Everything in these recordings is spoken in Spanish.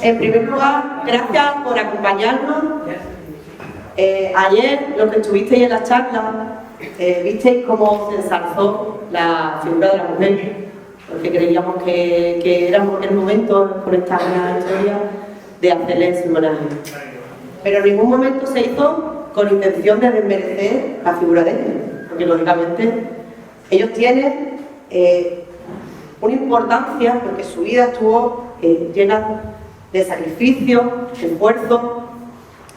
En primer lugar, gracias por acompañarnos. Ayer, los que estuvisteis en la charla, visteis cómo se ensalzó la figura de la mujer, porque creíamos que era el momento, por esta gran historia, de hacerle su homenaje. Pero en ningún momento se hizo con intención de desmerecer la figura de ellos, porque lógicamente ellos tienen una importancia, porque su vida estuvo llena de sacrificio, de esfuerzo,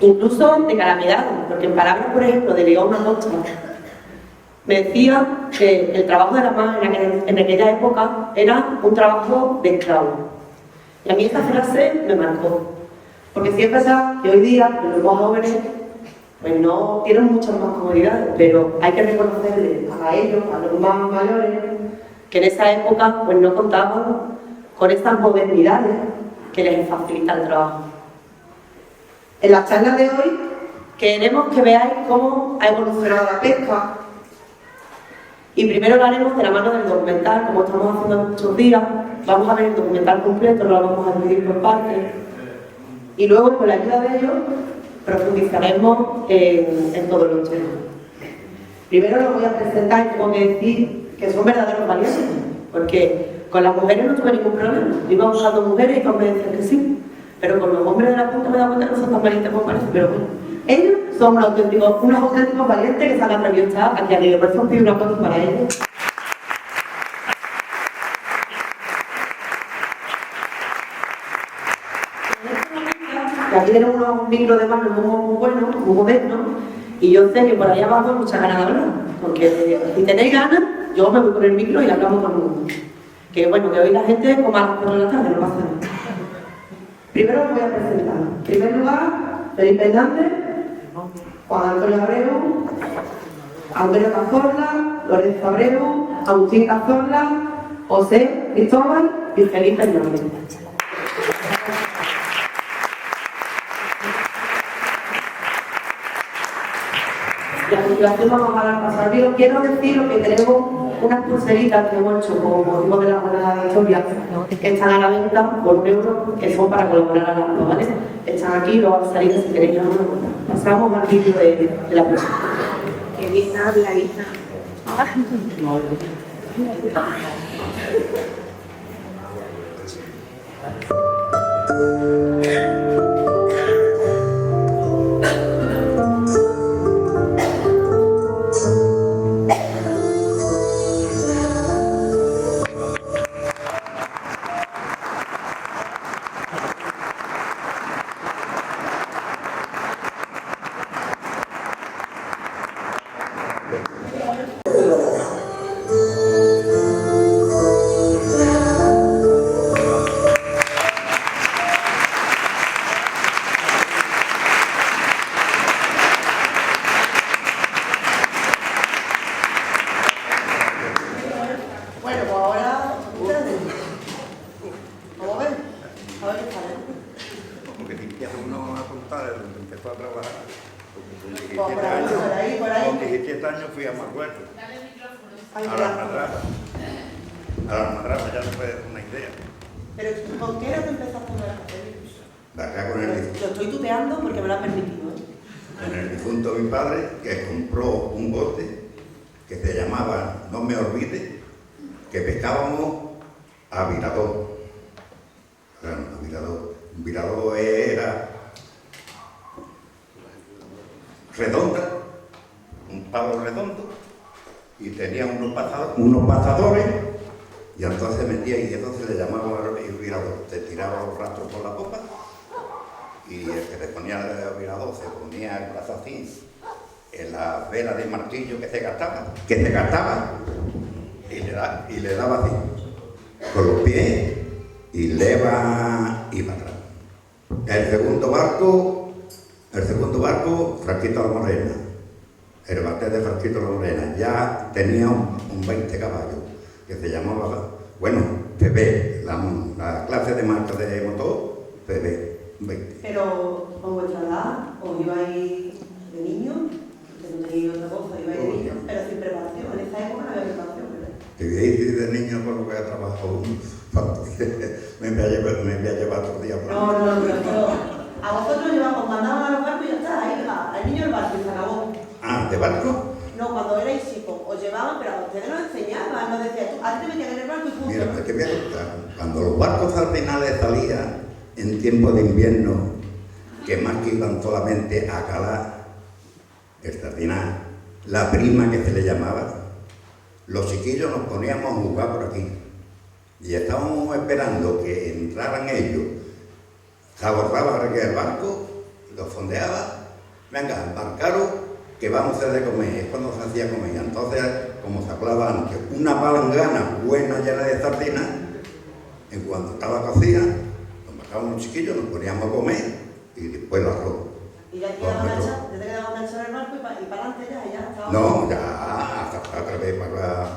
incluso de calamidades, porque en palabras, por ejemplo, de León Acosta, me decía que el trabajo de la madre en aquella época era un trabajo de esclavo. Y a mí esta frase me marcó, porque sí es verdad que hoy día los más jóvenes pues no tienen muchas más comodidades, pero hay que reconocerle a ellos, a los más mayores, que en esa época pues no contaban con estas modernidades que les facilitan el trabajo. En la charla de hoy queremos que veáis cómo ha evolucionado la pesca, y primero lo haremos de la mano del documental, como estamos haciendo muchos días. Vamos a ver el documental completo, lo vamos a dividir por partes, y luego con la ayuda de ellos profundizaremos en todos los temas. Primero los voy a presentar y tengo que decir que son verdaderos valientes, porque con las mujeres no tuve ningún problema. Yo iba buscando mujeres y todos me decían que sí, pero con los hombres de la punta me he dado cuenta que no son tan valientes como parece, pero bueno. Ellos son unos auténticos valientes que se han atrevido a estar aquí arriba. Por eso os pido un aplauso para ellos. Y aquí tenemos unos micros de mano muy buenos, muy modernos, y yo sé que por ahí abajo hay muchas ganas de hablar, porque si tenéis ganas, yo me voy con el micro y hablamos con uno. Que bueno, que hoy la gente como a las 4 de la tarde, no pasa nada. Primero os voy a presentar. En primer lugar, Felipe Hernández, Juan Antonio Abreu, Antonio Cazorla, Lorenzo Abreu, Agustín Cazorla, José Cristóbal y Felipe Hernández. Y a continuación vamos a dar paso al vídeo. Quiero deciros que tenemos unas pulseritas que hemos hecho con motivo de la jornada de historia, que están a la venta por €1, que son para colaborar a la acto, ¿vale? Están aquí, luego al salir si queréis alguna cosa. Pasamos al vídeo de la persona. Que bien habla, hija. unos pasadores, y entonces metía, y entonces le llamaban el virador. Te tiraba los rastros por la popa, y el que te ponía el virador se ponía el brazo así en la vela de martillo que se gastaba, y le daba así con los pies, y leva y para atrás. El segundo barco, Franquito la Morena. El bater de Franquito la Morena ya tenía un 20 caballos, que se llamaba, bueno, PP, la clase de marcha de motor, PP, 20. Pero con vuestra edad, ¿os ibais de niño? Que no tenéis otra cosa, ibais de niño, pero sin preparación. En esa época no había preparación, ¿verdad? Y de niño con lo que he trabajado, me voy a llevar otro día por ahí. No. A vosotros llevamos, mandaban a los barcos y ya está, ahí, al niño el barco y se acabó. Ah, ¿de barco? No, cuando erais chicos, os llevaban, pero a ustedes nos enseñaban, nos decían, tú, a ti te metían en el barco y punto. Mira, te voy a contar. Cuando los barcos sardinales salían en tiempo de invierno, que más que iban solamente a calar el sardinal, la prima que se le llamaba, los chiquillos nos poníamos a jugar por aquí. Y estábamos esperando que entraran ellos, se abordaba el barco, lo fondeaba, venga, embarcaros, que vamos a hacer de comer, es cuando se hacía comida. Entonces, como se hablaba antes, una palangana buena llena de sardinas, en cuanto estaba cocida, nos marcábamos un chiquillo, nos poníamos a comer y después el arroz. Y ya te quedaba enganchado en el barco y para adelante ya estaba. No, ya, hasta otra vez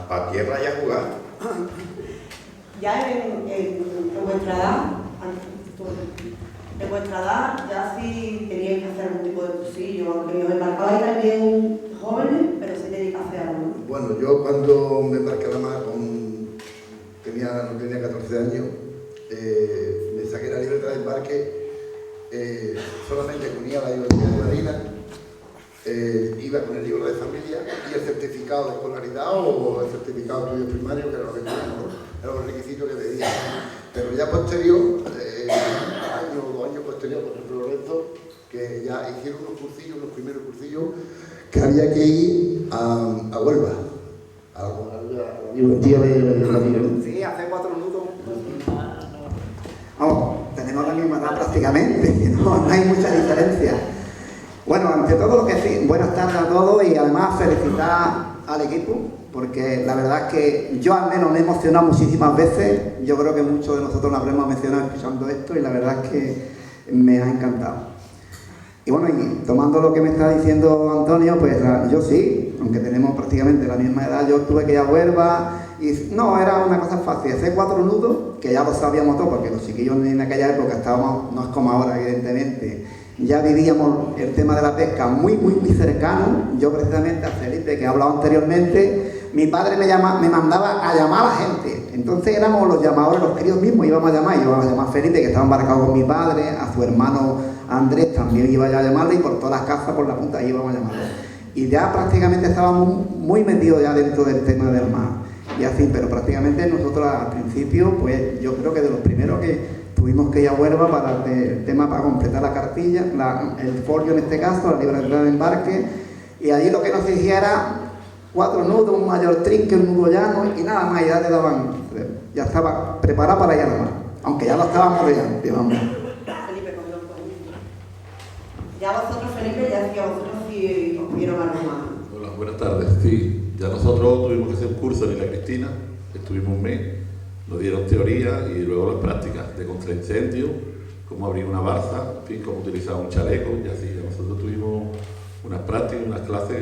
para tierra y a jugar. Ya en vuestra edad, ya sí teníais que hacer algún tipo de cursillo, aunque os embarcabais también jóvenes, pero sí teníais que hacer algo. Bueno, yo cuando me embarqué a la mar no tenía 14 años, me saqué la libreta de embarque, solamente ponía la biografía de Marina, iba con el libro de familia y el certificado de escolaridad o el certificado de estudios primarios, que era lo que teníamos, eran los requisitos que pedían. Pero ya posterior, año o 2 años posterior, por ejemplo, Lorenzo, que ya hicieron unos primeros cursillos, que había que ir a Huelva, a la biología de la vida. Sí, hace 4 minutos. Vamos, tenemos la misma edad prácticamente, no hay mucha diferencia. Bueno, ante todo lo que sí, buenas tardes a todos y además felicitar al equipo, porque la verdad es que yo al menos me he emocionado muchísimas veces, yo creo que muchos de nosotros nos habremos emocionado escuchando esto y la verdad es que me ha encantado. Y bueno, y tomando lo que me está diciendo Antonio, pues yo sí, aunque tenemos prácticamente la misma edad, yo tuve que ir a Huelva y no, era una cosa fácil, hacer 4 nudos, que ya lo sabíamos todo, porque los chiquillos en aquella época estábamos, no es como ahora evidentemente, ya vivíamos el tema de la pesca muy cercano. Yo precisamente a Felipe, que he hablado anteriormente, mi padre me mandaba a llamar a la gente, entonces éramos los llamadores, los críos mismos íbamos a llamar a Felipe, que estaba embarcado con mi padre, a su hermano Andrés también iba a llamarle y por todas las casas, por la punta, íbamos a llamarlo. Y ya prácticamente estábamos muy metidos ya dentro del tema del mar. Y así, pero prácticamente nosotros al principio, pues yo creo que de los primeros que tuvimos que ir a Huelva para el tema, para completar la cartilla, el folio en este caso, la libreta de embarque, y allí lo que nos exigía era 4 nudos, un mayor trinque, un nudo llano y nada más, ya te daban, ya estaba preparado para ir a la mar, aunque ya lo estábamos ya, digamos. Felipe, ya vosotros, Felipe, ya decía vosotros si os vieron algo más. Hola, buenas tardes. Sí, ya nosotros tuvimos que hacer un curso en la Cristina, estuvimos un mes, nos dieron teoría y luego las prácticas de contraincendio, cómo abrir una balsa, en fin, cómo utilizar un chaleco y así. Nosotros tuvimos unas prácticas, unas clases.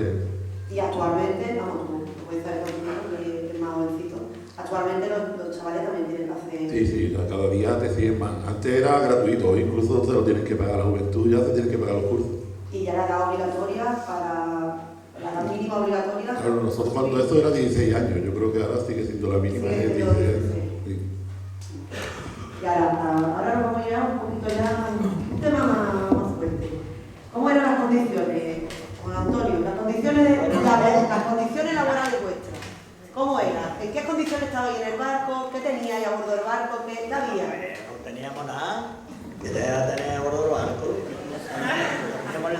Y actualmente, vamos, tú puedes saber conmigo, que es más jovencito, actualmente los chavales también tienen que hacer... Sí, cada día te siguen más. Antes era gratuito, hoy incluso te lo tienes que pagar la juventud, ya te tienes que pagar los cursos. Y ya la edad obligatoria la edad mínima obligatoria... Claro, nosotros cuando esto era 16 años, yo creo que ahora sigue siendo la mínima de 16 años. Sí. Y ahora nos vamos a llevar un poquito ya un tema más fuerte. ¿Cómo eran las condiciones, Juan Antonio? Las condiciones laborales vuestras. ¿Cómo era? ¿En qué condiciones estabais en el barco? ¿Qué teníais a bordo del barco? ¿Qué había? No teníamos nada. ¿Qué te iba a tener a bordo del barco? Teníamos en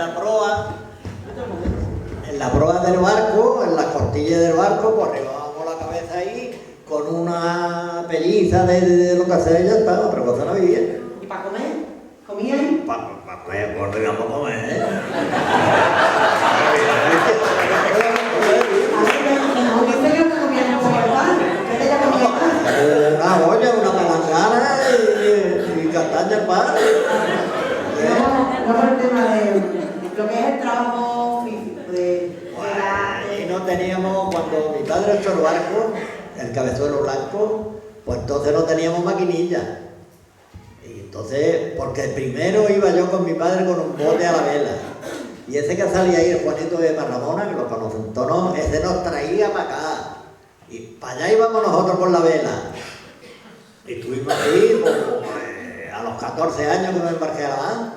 la proa del barco, en las costillas del barco, pues arribábamos la cabeza ahí con una pelliza de lo que hacía y ya está, otra cosa no había. ¿Y para comer? ¿Comíais? Para comer, pues digamos comer, una olla, una palangana y castaña al pan. No por el tema de lo que es el trabajo físico, Y no teníamos, cuando mi padre echó el barco, el cabezuelo blanco, pues entonces no teníamos maquinilla. Y entonces, porque primero iba yo con mi padre con un bote a la vela. Y ese que salía ahí, el Juanito de Marramona, que lo conocen todos, ese nos traía para acá. Y para allá íbamos nosotros con la vela. Y estuvimos ahí a los 14 años que me embarqué a la mar.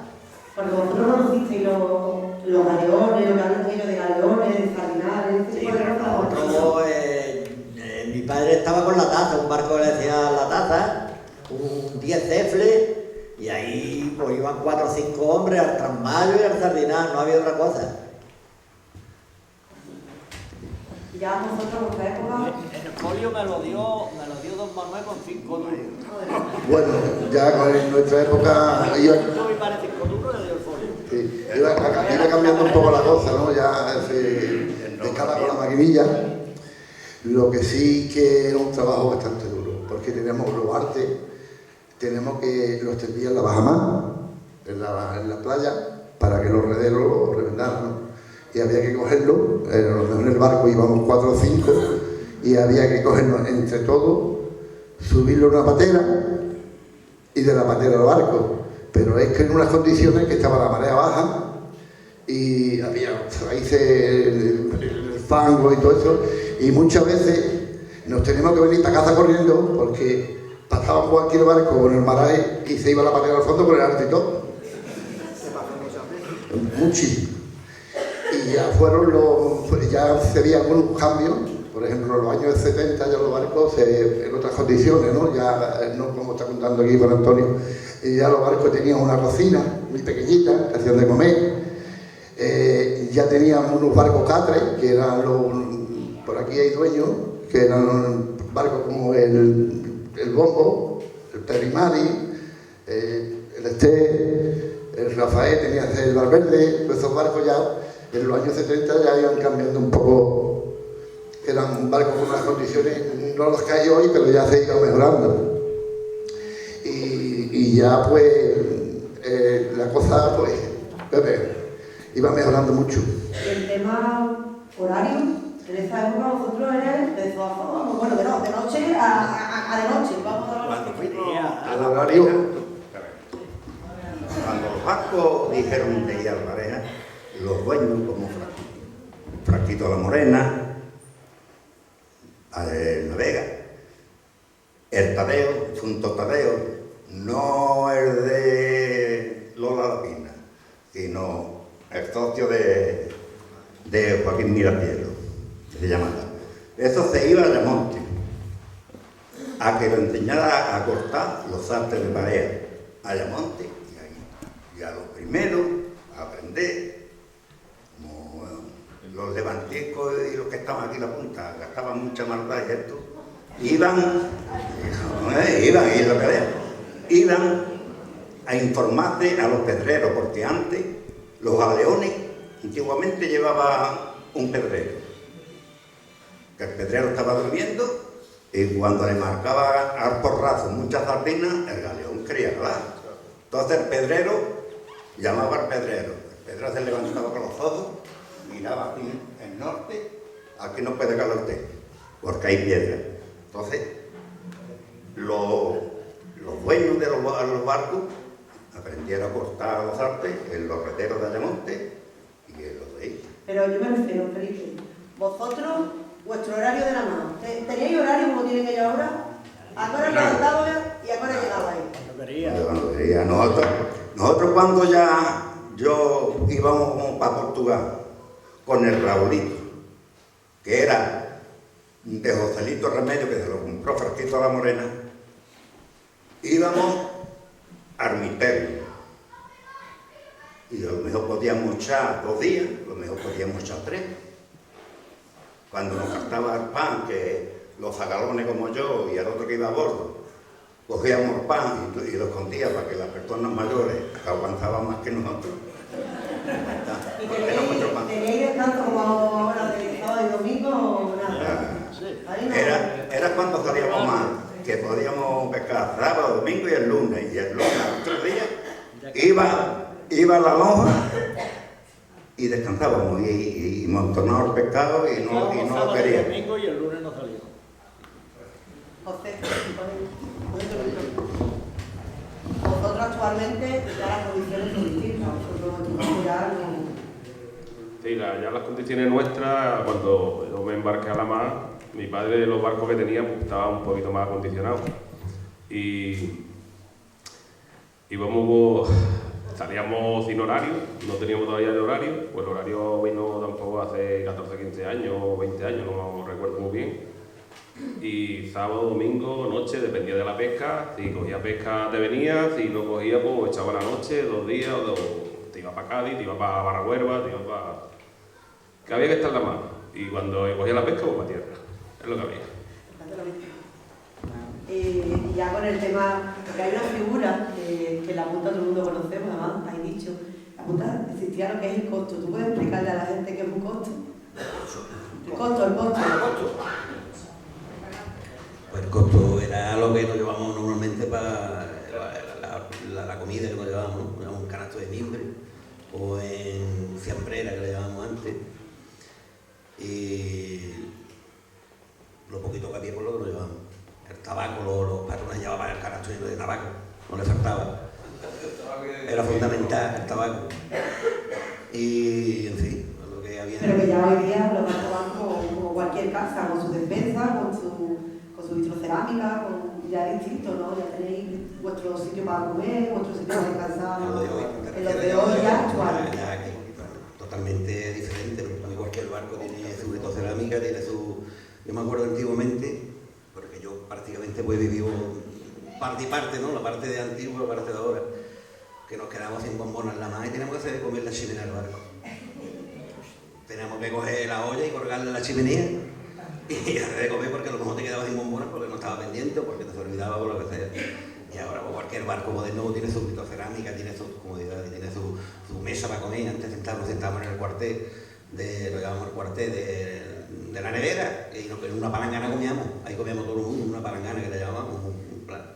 Porque vosotros no conocisteis los galeones, los galeones de galeones, de sardinales, ese Sí, tipo de pero cosas. nosotros, mi padre estaba con la taza, un barco que le decía la taza, un 10 cefles, y ahí pues iban 4 o 5 hombres al trasmayo y al sardinar, no había otra cosa. Ya vosotros en vuestra época. El folio me lo dio don Manuel con 5 duros. Bueno, ya en nuestra época iba, Mi padre 5 duros le dio el folio. sí, iba cambiando un poco la cosa, ¿no? Ya se pescaba con la maquinilla. Lo que sí que era un trabajo bastante duro, porque teníamos los artes, tenemos que los tendían en la bajamar, en la playa, para que los rederos lo revendaran, ¿no? Y había que cogerlo, a lo mejor en el barco íbamos 4 o 5, y había que cogerlo entre todos, subirlo a una patera, y de la patera al barco. Pero es que en unas condiciones que estaba la marea baja, y había raíces, el fango y todo eso, y muchas veces nos teníamos que venir a casa corriendo porque pasaba cualquier barco con el maraje y se iba la patera al fondo con el arte y todo. Muchísimo. Y ya ya se veían algunos cambios, por ejemplo en los años 70 ya los barcos en otras condiciones, ¿no? Ya no como está contando aquí con Antonio, y ya los barcos tenían una cocina muy pequeñita, que hacían de comer. Ya teníamos unos barcos catres, que eran por aquí hay dueños, que eran barcos como el Bombo, el Perimari, el Esté, el Rafael tenía el Valverde. Pues esos barcos ya en los años 70 ya iban cambiando un poco, eran barcos con unas condiciones, no las que hay hoy, pero ya se iban mejorando. Y ya pues la cosa pues iba mejorando mucho. El tema horario, en esa época vosotros erais de vamos, bueno, de noche a de noche, vamos a hablar. El horario, Cuando los barcos dijeron de ir a la pareja, los dueños como Franquito la Morena, la Vega, el Tadeo, Funto Tadeo, no el de Lola La Pina, sino el socio de Joaquín Mirapielo, que se llama. Eso se iba a Ayamonte, a que lo enseñara a cortar los artes de pareja, a Ayamonte, y a los primeros a aprender, como los levanticos y los que estaban aquí en la punta, gastaban mucha maldad y esto, iban a informarse a los pedreros, porque antes los galeones antiguamente llevaban un pedrero, que el pedrero estaba durmiendo y cuando le marcaba al porrazo muchas sardinas, el galeón quería ganar. Entonces el pedrero llamaba al pedrero, el pedrero se levantaba con los ojos, miraba aquí el norte, aquí no puede calar usted, porque hay piedra. Entonces los dueños de los barcos aprendieron a cortar los artes en los reteros de Ayamonte y en los de ahí. Pero yo me refiero, Felipe, vosotros, vuestro horario de la mano, ¿teníais horario como tienen ellos ahora? ¿A qué hora levantabais y a qué hora llegabais? Nosotros cuando yo íbamos para Portugal con el Raulito, que era de Joselito Remedio, que se lo compró Franquito la Morena, íbamos al misterio. Y a lo mejor podíamos echar 2 días, a lo mejor podíamos echar 3. Cuando nos faltaba el pan, que los zagalones como yo y el otro que iba a bordo, cogíamos pan y lo escondía para que las personas mayores aguantaban más que nosotros. ¿Y teníais descanso como ahora de sábado y domingo o nada? Era cuando salíamos más, que podíamos pescar sábado, domingo y el lunes. Y el lunes, a los 3 días, iba a la lonja y descansábamos y montonábamos el pescado y no lo queríamos. El domingo y el lunes no salimos. José, vosotros actualmente ya las condiciones son distintas, vosotros ya no... Sí, ya las condiciones nuestras, cuando yo me embarqué a la mar, Mi padre, los barcos que tenía, pues, estaban un poquito más acondicionados. Y íbamos, salíamos sin horario, no teníamos todavía el horario, pues el horario vino tampoco hace 14, 15 años o 20 años, no recuerdo muy bien. Y sábado, domingo, noche, dependía de la pesca, si cogía pesca te venía, si no cogía pues echaba la noche, 2 días, te iba para Cádiz, te iba para Barrahuerva, te iba para... que había que estar la mano. Y cuando cogía la pesca, pues para tierra, es lo que había. Y ya con el tema, porque hay una figura que la Junta todo el mundo conocemos, además, hay dicho, la Junta existía lo que es el costo. ¿Tú puedes explicarle a la gente qué es un costo? El costo. Pues el costo era lo que nos llevamos normalmente para la comida que nos llevábamos, ¿no? Un canasto de mimbre o en fiambrera que le llevábamos antes. Y lo poquito que había por lo que nos llevábamos. El tabaco, los patrones llevaban el canasto lleno de tabaco, no le faltaba. Era fundamental el tabaco. Y en fin, lo que había. Pero que ya hoy día los barcos van como cualquier casa, con su despensa, con su vitrocerámica, ya es distinto, ¿no? Ya tenéis vuestro sitio para comer, vuestro sitio para descansar. En lo de hoy ya actual. Totalmente diferente, ¿no? Cualquier barco tiene su vitrocerámica, tiene su... Yo me acuerdo antiguamente, porque yo prácticamente pues he vivido parte y parte, ¿no? La parte de antiguo y la parte de ahora, que nos quedamos sin bombonas en la mano y teníamos que hacer comer la chimenea del barco. Teníamos que coger la olla y colgarla en la chimenea y hacer de comer porque a lo mejor te quedabas sin bombonas porque no estaba pendiente o porque te olvidaba o lo que sea. Y ahora pues, cualquier barco moderno tiene su vitrocerámica, tiene sus comodidades, tiene su mesa para comer. Antes sentábamos en el cuartel, lo llamamos el cuartel de la nevera, y en una palangana comíamos. Ahí comíamos todo el mundo, una palangana que le llamábamos un plato.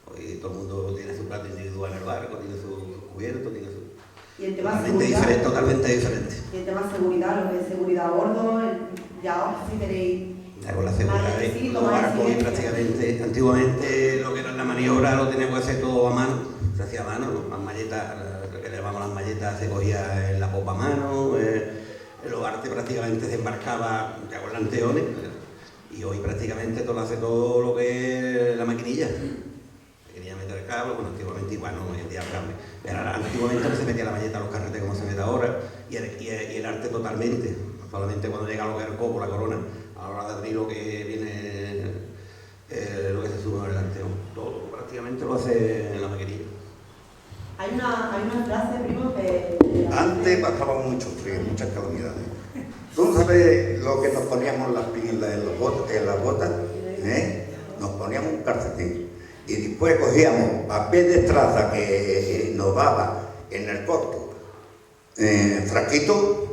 Hoy todo el mundo tiene su plato individual en el barco, tiene su cubierto, tiene su... Y el tema seguridad, totalmente diferente. Y el tema seguridad, lo que es seguridad a bordo, ya sí tenéis... Con la seguridad de los barcos y prácticamente, antiguamente lo que era la maniobra lo teníamos que hacer todo a mano, se hacía a mano, ¿no? Las malletas, lo que le llamamos las malletas se cogía en la popa a mano, el hogarte prácticamente se embarcaba ya con lanteones, y hoy prácticamente todo lo hace todo lo que es la maquinilla. Meter el cable, bueno, antiguamente igual, no, hoy en día el cable. Pero antiguamente no se metía la malleta a los carretes como se mete ahora, y el arte totalmente, solamente cuando llega lo que es el copo, la corona, a la hora de abrir lo que viene, lo que se sube en el lanteón, todo prácticamente lo hace en la maquinilla. Hay una frase, primo, que... Antes pasaba mucho frío, muchas calamidades. ¿Tú sabes lo que nos poníamos las pilas en las botas? Nos poníamos un calcetín. Y después cogíamos papel de estraza que nos daba en el costo, frasquito,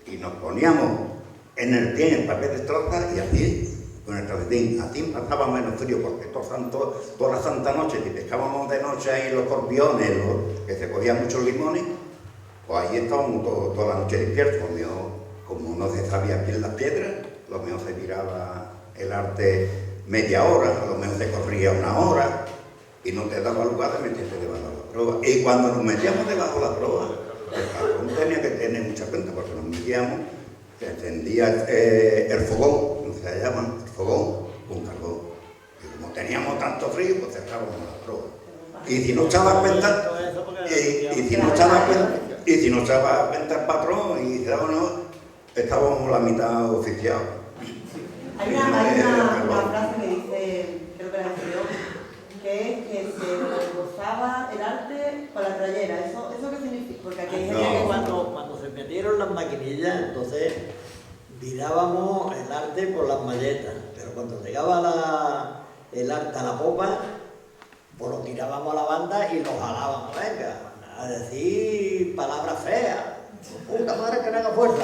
y nos poníamos en el pie en el papel de estraza y así, con el calcetín. Así pasaba menos frío porque toda la santa noche, si pescábamos de noche ahí los corpiones, que se cogían muchos limones, pues ahí estábamos toda la noche despiertos. Como no se sabía bien las piedras, lo mejor se tiraba el arte media hora, a lo mejor te corría 1 hora y no te daba lugar de meterte debajo de la proa. Y cuando nos metíamos debajo de la proa, el carbón tenía que tener mucha cuenta porque nos metíamos, se encendía el fogón, como se llama, el fogón con carbón. Y como teníamos tanto frío, pues cerrábamos la proa. Y si no echaba cuenta, y si no echaba cuenta el patrón y estábamos la mitad oficiados. Hay una frase que dice, creo que la escribió, que es que se gozaba el arte con la trayera. ¿Eso qué significa? Porque aquí hay gente que cuando se metieron las maquinillas, entonces virábamos el arte por las malletas, pero cuando llegaba el arte a la popa, pues lo tirábamos a la banda y lo jalábamos, venga, a decir palabras feas. Puta madre que no haga fuerza.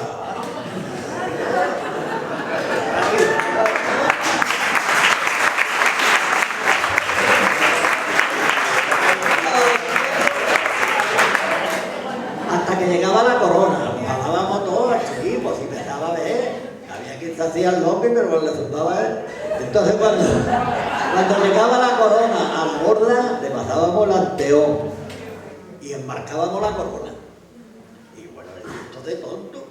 Hasta que llegaba la corona, hablábamos todos aquí, pues si empezaba a ver, había quien se hacía el loco, pero le zumbaba él. Entonces cuando llegaba la corona a la borda, le pasábamos el anteón y enmarcábamos la corona. Y bueno, esto de tonto.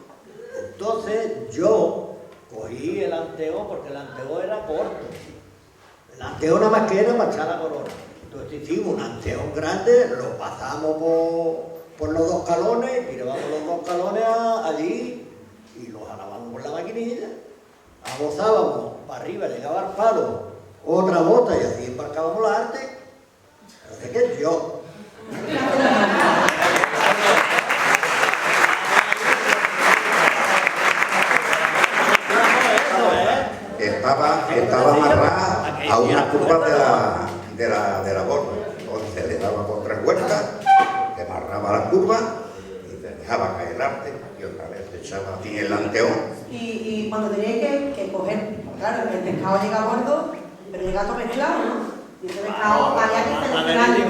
Entonces yo, cogí el anteo, porque el anteo era corto. El anteo nada más que era para echar la corona. Entonces hicimos un anteón grande, lo pasamos por los dos calones, tirábamos los dos calones allí y los jalábamos por la maquinilla. Abozábamos para arriba, llegaba al palo, otra bota y así embarcábamos la arte. Así que yo. Estaba amarrada a una curva de la borda. Entonces le daba por 3 vueltas, te amarraba la curva y te dejaba caer el arte y otra vez te echaba a ti el anteón. Y cuando teníais que coger, claro, el pescado llega gordo, pero llega todo mezclado, ¿no? Y ese pescado había que seleccionarlo.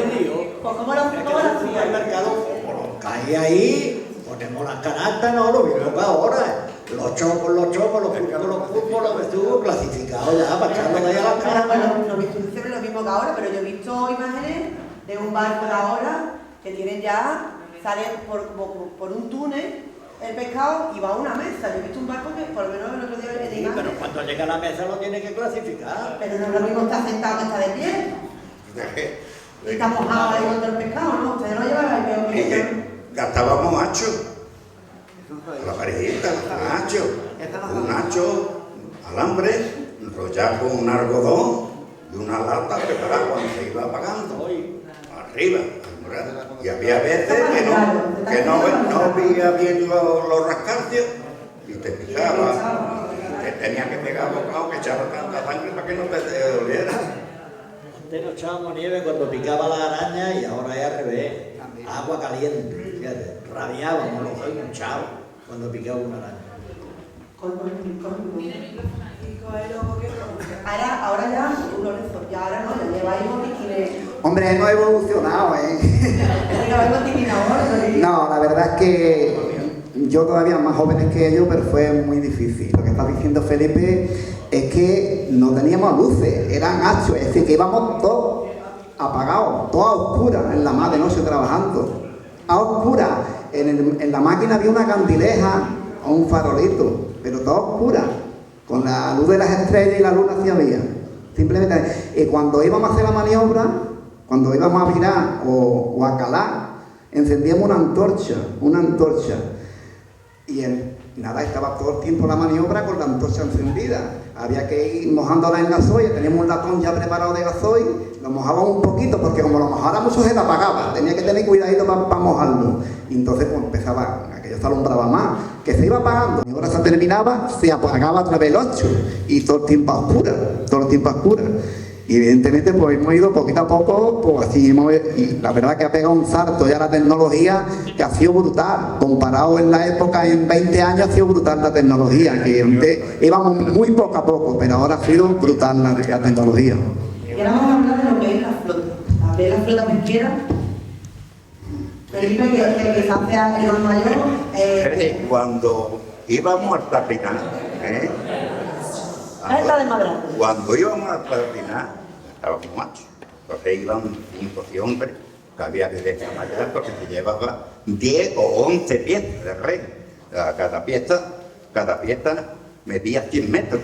Pues ¿cómo lo hacías? El mercado, como lo cae ahí, ponemos las canastas, no, lo mismo que ahora. Los chopos, los pulpos, los bestugos clasificados ya, para echarlo de ahí a las caras. Lo que tú dices es lo mismo que ahora, pero yo he visto imágenes de un barco de ahora que tienen ya, salen por un túnel el pescado y va a una mesa. Yo he visto un barco que por lo menos el otro día le Sí, pero cuando llega a la mesa lo tiene que clasificar. Pero no es lo mismo estar sentado que estar de pie. Y está mojado ahí contra el pescado, ¿no? Ustedes lo llevan ahí peor que yo. Gastábamos hacho. La parejita, un hacho, alambre, enrollado con un algodón y una lata preparada cuando se iba apagando. Arriba. Y había veces que no veía bien los rascancios y te picaba. Te tenía que pegar bocado que echaba tanta sangre para que no te doliera. Antes no echábamos nieve cuando picaba la araña y ahora es al revés. Agua caliente, fíjate, rabiábamos los ojos hinchados cuando picaba una araña. Ahora ya, Lorenzo, ya ahora no, ya lleváis botiquines. Hombre, no he evolucionado, No, la verdad es que yo todavía más jóvenes que ellos, pero fue muy difícil. Lo que está diciendo Felipe es que no teníamos luces, eran hachos, es decir, que íbamos todos apagados, todos a oscuras, en la mar de noche trabajando. A oscuras, en la máquina había una candileja o un farolito, pero todo a oscuras, con la luz de las estrellas y la luna sí había. Simplemente, cuando íbamos a hacer la maniobra, cuando íbamos a virar o a calar, encendíamos una antorcha. Y nada, estaba todo el tiempo la maniobra con la antorcha encendida. Había que ir mojándola en gasoil, teníamos un latón ya preparado de gasoil, lo mojábamos un poquito porque como lo mojara mucho se la apagaba, tenía que tener cuidadito para mojarlo. Y entonces pues empezaba, aquello se alumbraba más, que se iba apagando. Y ahora se terminaba, se apagaba otra vez el 8 y todo el tiempo a oscuras, Y evidentemente pues hemos ido poquito a poco, pues así y la verdad que ha pegado un salto ya la tecnología que ha sido brutal, comparado en la época, en 20 años ha sido brutal la tecnología, que antes íbamos muy poco a poco, pero ahora ha sido brutal la tecnología. Y ahora vamos a hablar de lo que es la flota, de la flota pesquera. Felipe, que quizás sea el más mayor. Cuando íbamos al tapinar, cuando íbamos a patinar, estábamos machos. Entonces iban 5 o 6 hombres que había que descamallar porque se llevaba 10 o 11 piezas de red. Cada pieza medía 100 metros.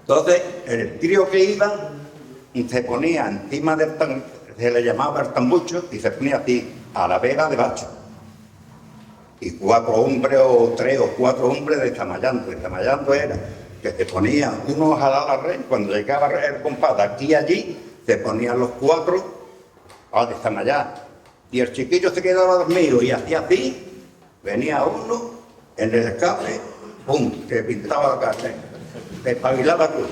Entonces, el trío que iba se ponía encima del se le llamaba el tambucho y se ponía así, a la vela de bacho. Y 4 hombres o 3 o 4 hombres descamayando. Descamayando era que se ponía uno a jalar la red, cuando llegaba el compás de aquí y allí, se ponían los 4 a descamayar. Y el chiquillo se quedaba dormido y hacía así, venía uno en el escape, ¡pum!, se pintaba la carne, se espabilaba todo.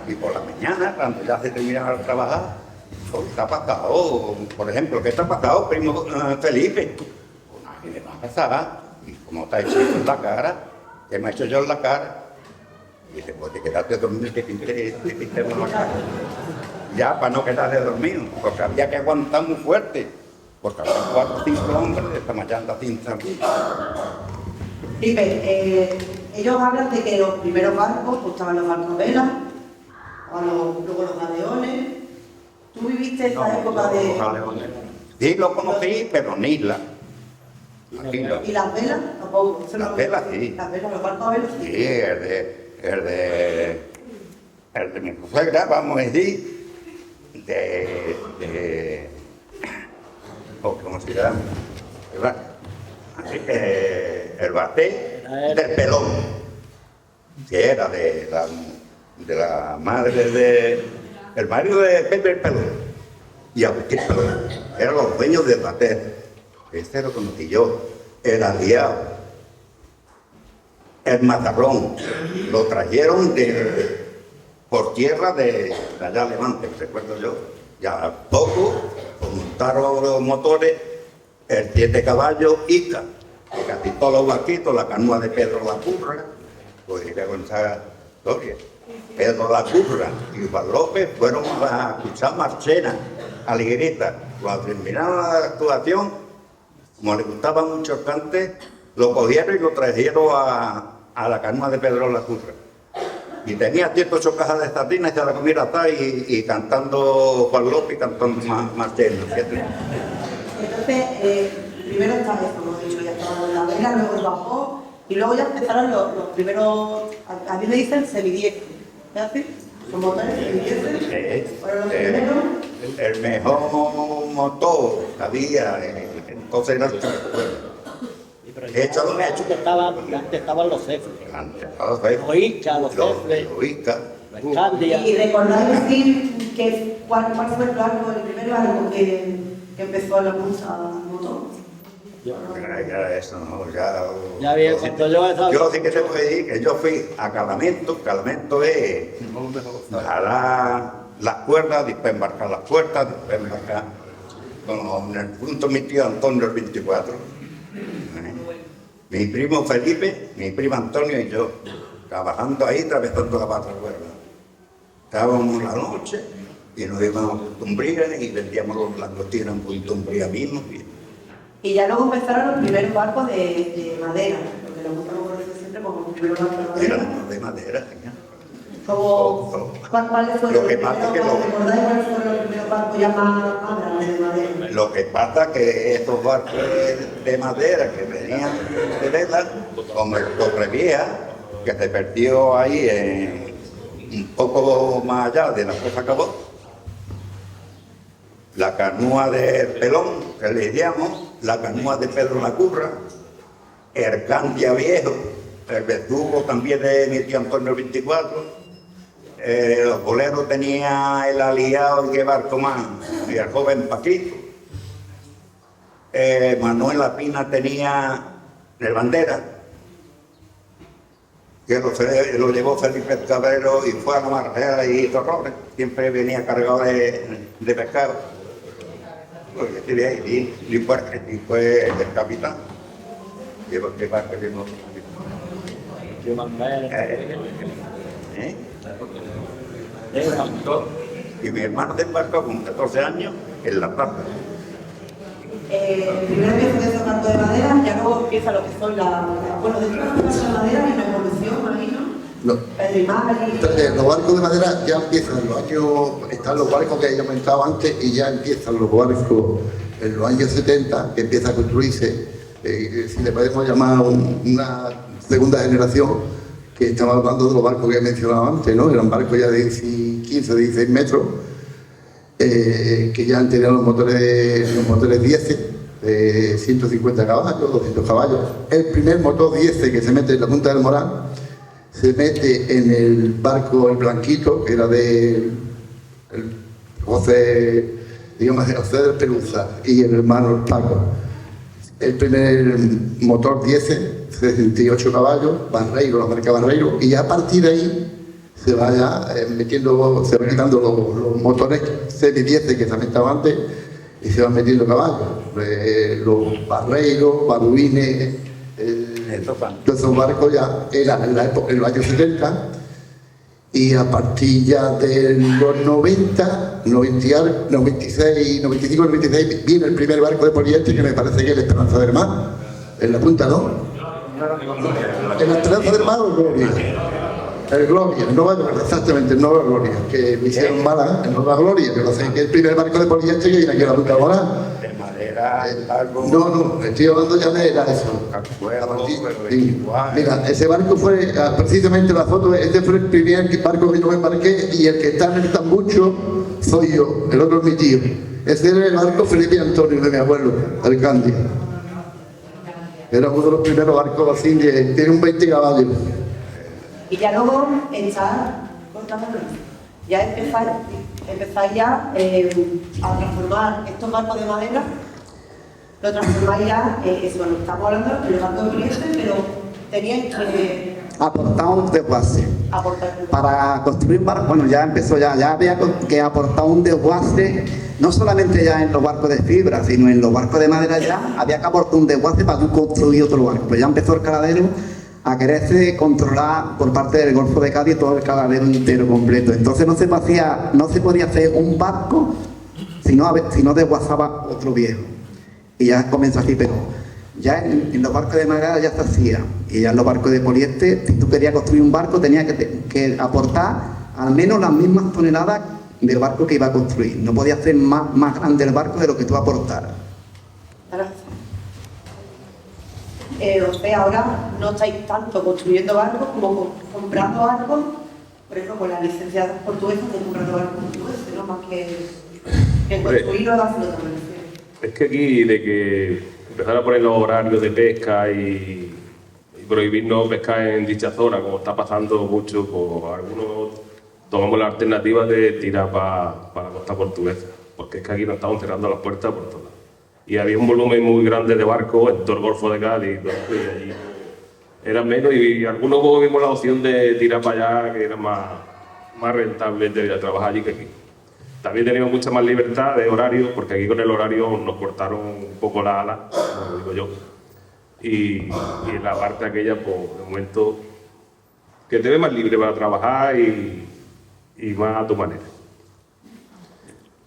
Y por la mañana, cuando ya se terminaba de trabajar, pues está pasado, por ejemplo, ¿qué está pasado, primo Felipe? ¿Qué me va a pasar? Y como está hecho en la cara, ¿qué me ha hecho yo en la cara? Y dice, pues te quedaste dormido, te pinté en la cara. Ya, para no quedarte dormido, porque había que aguantar muy fuerte, porque había 4 o 5 hombres descamayando sin salir. Felipe, ellos hablan de que los primeros barcos, pues estaban los barcos vela, luego los galeones. ¿Tú viviste esa época de...? Sí, lo conocí, pero en isla. Aquí no. ¿Y las velas? Tampoco. Eso Las no- velas, sí. Las velas, los barcos a velas. Sí, el de mi suegra, vamos a decir, ¿cómo se llama? El baté del Pelón, que era de la madre el marido de Pepe el Pelón y Agustín Pelón, eran los dueños del baté. Este lo conocí yo, el aliado, el mazarrón, lo trajeron por tierra de allá Levante, recuerdo yo, ya poco, montaron los motores, el 7 caballos Ica, que casi todos los barquitos, la canoa de Pedro la Curra, pues iré con esa historia. Pedro la Curra y Juan López fueron a escuchar Marchena, a Liguerita. Cuando terminaron la actuación, como les gustaba mucho el cante, lo cogieron y lo trajeron a la canoa de Pedro la Curra. Y tenía 108 cajas de sardinas y se la comía hasta y cantando Juan López y cantando Marchena. Entonces, primero está esto, como he dicho, ya estaba la vela, luego el bajó, y luego ya empezaron los primeros, a mí me dicen semidieces, ¿es así? ¿Son motores semidieces? ¿Fueron los primeros? El mejor motor que había entonces era el Chucuero. Antes estaban los cefres. Los Ica, los cefres, los Candia. ¿Y recordáis decir cuál fue el primer barco que empezó la pulsa motor? Eso no, ya bien, cuando yo sí que te puedo decir que yo fui a Calamento. Calamento es jalar las cuerdas, después embarcar las puertas, después embarcar en el punto mi tío Antonio el 24. Mi primo Felipe, mi primo Antonio y yo, trabajando ahí, atravesando la pata cuerda. Estábamos la noche y nos íbamos a Puntumbría y vendíamos los langostinos en Puntumbría mismo. Y ya luego empezaron los primeros barcos de madera, lo que nos gusta conocer siempre como los primeros barcos de madera. Eran de madera, señor. ¿Cuáles fueron Lo que pasa que ¿recordáis cuáles fueron los primeros barcos ya más grandes de madera? Lo que pasa es que estos barcos de madera que venían de vela, como el Torrevieja, que se perdió ahí un poco más allá de la cosa acabó, la canoa del Pelón, que le decíamos, la canoa de Pedro la Curra, el Candia Viejo, el verdugo también de mi tío Antonio el 24, los boleros tenía el aliado y qué barco más, y el joven Paquito. Manuel La Pina tenía el Bandera, que lo llevó Felipe el Cabrero y fue a la Marjera y hizo errores. Siempre venía cargado de pescado. Y fue el capitán. Llevó que barco llevó. Y mi hermano desembarcó con 14 años en La Plata. Primero empieza ese barco de madera, ya luego empieza lo que son bueno, dentro de los barcos de madera hay una evolución, imagino. No. Pedro y Mari. Entonces, los barcos de madera ya empiezan en los años, están los barcos que he comentado antes y ya empiezan los barcos en los años 70, que empieza a construirse, si le podemos llamar una segunda generación, que estamos hablando de los barcos que he mencionado antes, ¿no? Eran barcos ya de 15 o 16 metros, que ya han tenido los motores 10 de 150 caballos, 200 caballos. El primer motor 10 que se mete en la Punta del Morán se mete en el barco El Blanquito, que era de José, digamos, José del Pelusa y el hermano Paco. El primer motor 10, 68 caballos, Barreiro, la marca Barreiro, y a partir de ahí se va quitando los motores semi-10 que también estaban antes y se van metiendo caballos. Los Barreiros, Baduines, todos esos barcos ya eran en los años 70, y a partir ya de los 90, 96, 95, 96 viene el primer barco de poliéster, que me parece que es el Esperanza del Mar, en la punta, ¿no? ¿En la Esperanza del Mar o el Gloria? El Gloria, el Nueva Gloria, exactamente, el Nueva Gloria, que me hicieron mala, el Nueva Gloria, que lo sé, que es el primer barco de poliéster que viene aquí a la punta del Mar. madera, algo... No, estoy hablando ya de era eso. Sí. Mira, ese barco fue, precisamente la foto, este fue el primer barco que yo me embarqué y el que está en el tambucho soy yo, el otro es mi tío. Ese era el barco Felipe Antonio de mi abuelo, el Candia. Era uno de los primeros barcos así, tiene un 20 caballos. Y ya luego ya empezáis ya a transformar estos barcos de madera, lo transformáis ya, bueno, estamos hablando de los barcos de clientes, pero teníais que aportar un desguace. Para construir un barco, bueno, ya empezó, ya había que aportar un desguace, no solamente ya en los barcos de fibra, sino en los barcos de madera ya había que aportar un desguace para construir otro barco. Pues ya empezó el caladero a quererse controlar por parte del Golfo de Cádiz todo el caladero entero completo. Entonces no se podía hacer un barco si no desguazaba otro viejo. Y ya comenzó así, pero ya en los barcos de madera ya se hacía. Y ya en los barcos de poliéster, si tú querías construir un barco, tenías que aportar al menos las mismas toneladas del barco que iba a construir. No podía hacer más grande el barco de lo que tú aportaras. Ahora no estáis tanto construyendo barcos como comprando barcos, por ejemplo, con las licenciadas portuguesas de comprando barcos portugueses, ¿no? Más que construir nuevas flotas, me refiero. Es que aquí, de que empezar a poner los horarios de pesca y prohibirnos pescar en dicha zona, como está pasando mucho, pues algunos tomamos la alternativa de tirar para la costa portuguesa, porque es que aquí nos estamos cerrando las puertas por todos lados. Y había un volumen muy grande de barcos en todo el Golfo de Cádiz, y allí eran menos, y algunos vimos la opción de tirar para allá, que era más rentable de trabajar allí que aquí. También teníamos mucha más libertad de horario, porque aquí con el horario nos cortaron un poco la ala, como digo yo. Y en la parte aquella, pues, de momento, que te ve más libre para trabajar y más a tu manera.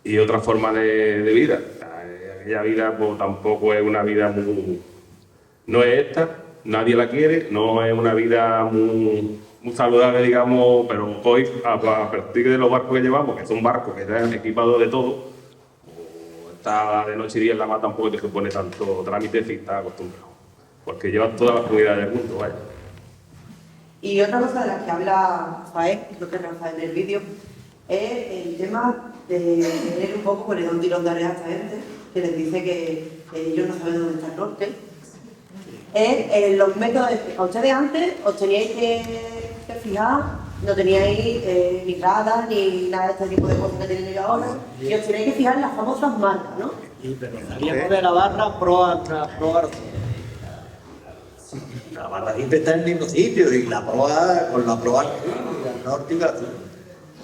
Y otra forma de vida. Aquella vida, pues, tampoco es una vida muy... No es esta, nadie la quiere, no es una vida muy saludable, digamos, pero hoy, a partir de los barcos que llevamos, que son barcos que están equipados de todo, o está de noche y día en la mar, tampoco te supone tanto trámite si estás acostumbrado, porque llevan todas las comunidades del mundo, vaya. Y otra cosa de la que habla Rafael, creo que Rafael en el vídeo, es el tema de tener un poco, poner un tirón de oreja a esta gente, que les dice que ellos no saben dónde está el norte. Es los métodos de pesca. Ustedes antes os teníais que fijar, no teníais ni radar ni nada de este tipo de cosas que tenéis ahora, y os teníais que fijar en las famosas marcas, ¿no? Sí, pero salíamos de la barra proa. La barra siempre está en el mismo sitio y la proa con la proa al norte y al sur.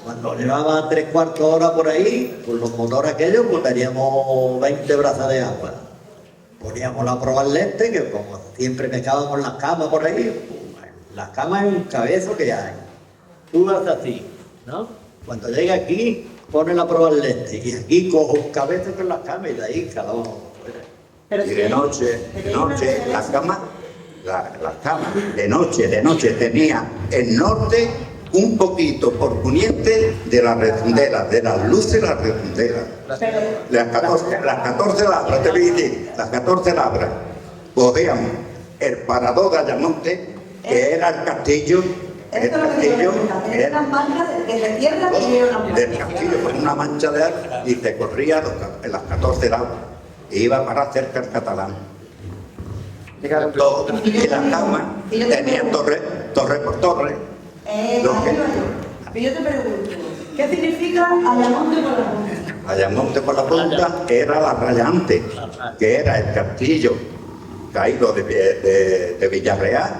Cuando llevaba 3/4 hora por ahí, con los motores aquellos, pues teníamos 20 brazas de agua. Poníamos la proa al lente, que como siempre pescábamos las camas por ahí, pues, las camas es un cabezo que hay. Tú vas así, ¿no? Cuando llega aquí, pone la proa al lente y aquí cojo un cabezo con las camas y de ahí calamos. Y de noche, las camas, de noche tenía el norte un poquito por poniente de la redondela, de las luces de la redondela. Las 14 labras, te voy a decir, las 14 labras, cogíamos el parador de Ayamonte, que era el castillo, del castillo con una mancha de agua, y te corría en las 14 labras, e iba para cerca del Catalán. Y las camas tenían torre por torre. Y yo te pregunto, ¿qué significa Ayamonte por la punta? Ayamonte por la punta era la rayante, que era el castillo caído de Villarreal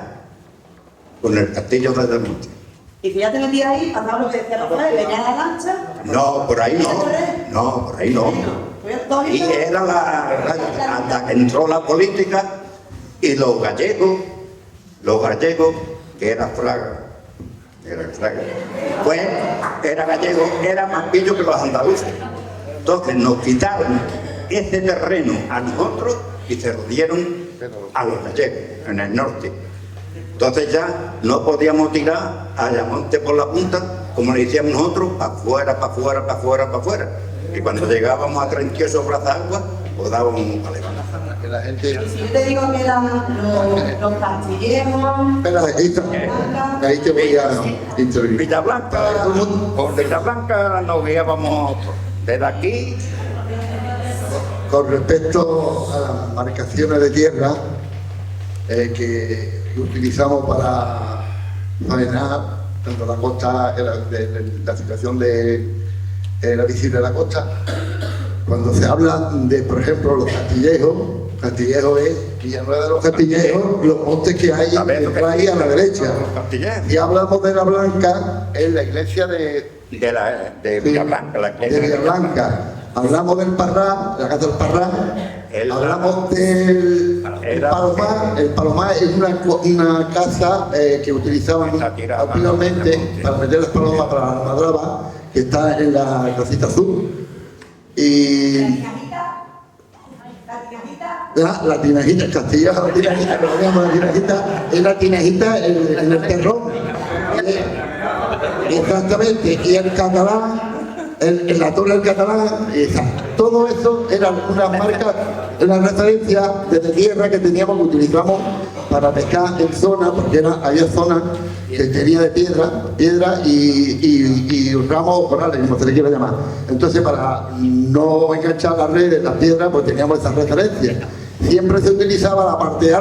con el castillo de Ayamonte. Y si ya te metías ahí, pasaba lo que decía Rafael, venía la lancha. No, por ahí no. No, por ahí no. Y era hasta que entró la política y los gallegos, que era Fraga. Pues era gallego, era más pillo que los andaluces. Entonces nos quitaron ese terreno a nosotros y se lo dieron a los gallegos en el norte. Entonces ya no podíamos tirar a Ayamonte por la punta, como le decíamos nosotros, para afuera. Y cuando llegábamos a 38 brazas de agua, o daba un alemán. Que la gente... Y si yo te digo que los castilleros... Espera, ahí te voy a intervenir. Villablanca, por Villablanca nos guiábamos desde aquí. Con respecto a las marcaciones de tierra que utilizamos para faenar, tanto la costa, la situación de la visita de la costa, cuando se habla de, por ejemplo, los Castillejos es Villanueva de los Castillejos, los montes que hay ahí a la derecha. Si hablamos de la Blanca, es la iglesia de Villablanca, la iglesia de Villablanca. Hablamos del Parrá, la casa del Parrá. Hablamos del Palomar. El Palomar es una casa que utilizaban antiguamente para meter las palomas para la madraba, que está en la casita azul. Y la tinajita, en Castilla, la tinajita, lo llamamos la tinajita, es la tinajita en el terrón. Exactamente, y el catalán, en la torre del catalán, todo eso era una marca, una referencia desde tierra que teníamos, que utilizamos para pescar en zona, porque había zonas que tenía de piedra y ramos o corales, como se le quiera llamar. Entonces, para no enganchar las redes, las piedras, pues teníamos esas referencias. Siempre se utilizaba la parte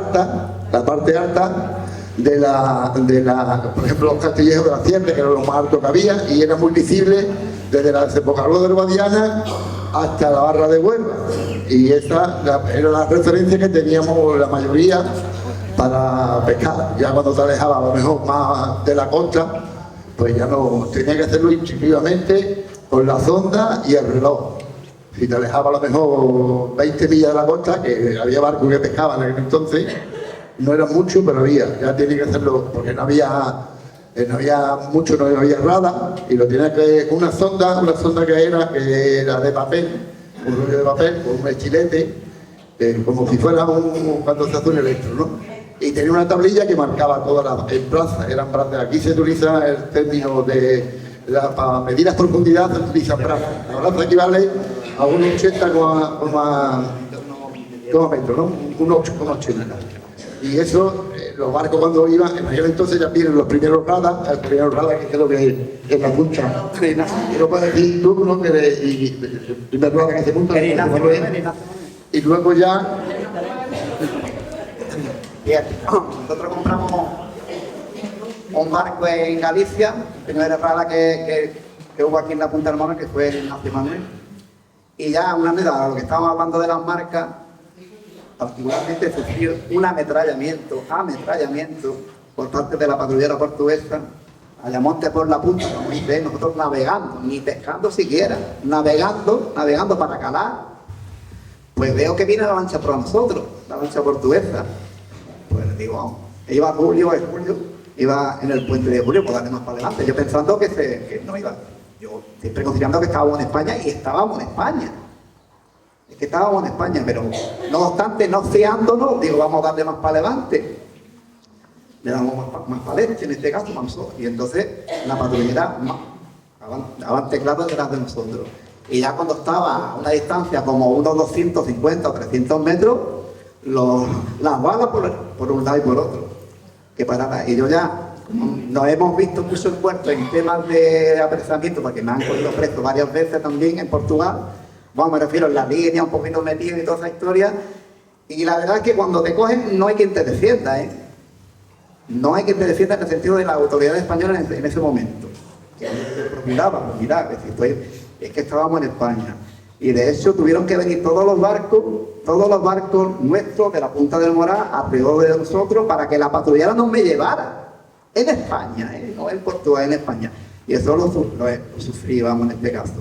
alta de la, por ejemplo, los castillejos de la Sierra, que era lo más alto que había, y era muy visible desde la desembocadura de Guadiana hasta la barra de Huelva. Y esa era la referencia que teníamos la mayoría para pescar. Ya cuando te alejaba a lo mejor más de la costa, pues ya no, tenía que hacerlo instintivamente con la sonda y el reloj. Si te alejaba a lo mejor 20 millas de la costa, que había barcos que pescaban en aquel entonces, no era mucho, pero había, ya tenía que hacerlo, porque no había mucho, no había radar, y lo tenía que, una sonda que era de papel, un rollo de papel, con un estilete, como si fuera cuando se hace un electro, ¿no? Y tenía una tablilla que marcaba todas las plazas, eran plazas. Aquí se utiliza el término para medir las profundidades, se utiliza plaza. La plaza equivale a un 80 metros, ¿no? Un 8,80. Y eso, los barcos cuando iban, en aquel entonces ya vienen los primeros radar, el primer radar que creo que es la punta. Y lo puedes decir tú, ¿no? Y el primer radar que se punta. Y luego ya... Bien, nosotros compramos un barco en Galicia, el primer radar que hubo aquí en la Punta del Morro, que fue el Ignacio Manuel. Y ya una medalla, lo que estábamos hablando de las marcas, particularmente sufrió un ametrallamiento por parte de la patrullera portuguesa, Ayamonte por la punta, como dice, nosotros navegando, ni pescando siquiera, navegando para calar. Pues veo que viene la lancha por nosotros, la lancha portuguesa. Pues digo, vamos, iba Julio, iba en el puente de Julio, pues darle más para adelante. Yo pensando que no iba, yo siempre considerando que estábamos en España, y estábamos en España. Es que estábamos en España, pero no obstante, no fiándonos, digo, vamos a darle más para adelante. Le damos más para adelante, en este caso, para nosotros. Y entonces la patrullera daban teclado detrás de nosotros. Y ya cuando estaba a una distancia como unos 250 o 300 metros, las balas por un lado y por otro. Que parara. Y yo ya, nos hemos visto mucho envueltos en temas de apresamiento, porque me han cogido preso varias veces también en Portugal. Bueno, me refiero en la línea, un poquito metido y toda esa historia. Y la verdad es que cuando te cogen no hay quien te defienda, ¿eh? No hay quien te defienda en el sentido de la autoridad española en ese momento. Que miraba, es que estábamos en España. Y de hecho tuvieron que venir todos los barcos nuestros de la Punta del Morá alrededor de nosotros para que la patrullera no me llevara. En España, no en Portugal, en España. Y eso lo sufrí, vamos, en este caso.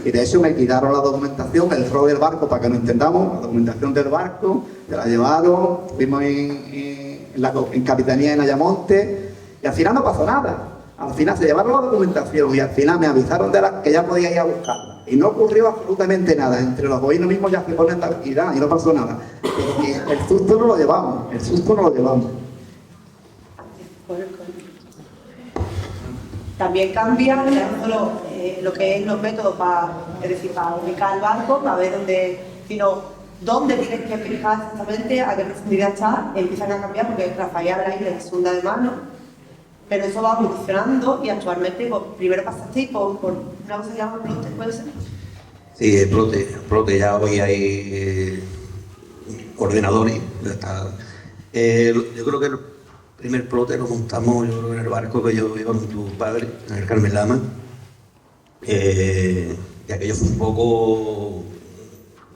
Y de hecho me quitaron la documentación, el rol del barco, para que no entendamos, la documentación del barco, se la llevaron, fuimos en Capitanía en Ayamonte, y al final no pasó nada. Al final se llevaron la documentación y al final me avisaron que ya podía ir a buscarla. Y no ocurrió absolutamente nada. Entre los bovinos mismos ya se ponen tranquilidad y no pasó nada. Porque el susto no lo llevamos, También cambia lo que es los métodos para ubicar el barco, para ver dónde, sino dónde tienes que pescar exactamente, a qué profundidad está, empiezan a cambiar porque Rafael habla ahí de segunda de mano, pero eso va evolucionando y actualmente pues, primero pasasteis por una cosa que llama plote, ¿puede ser? Sí, el plote ya hoy hay ordenadores. Ya está. Yo creo que el primer plote lo montamos yo creo, en el barco que yo iba con tu padre, en el Carmen Lama. Y aquello fue un poco...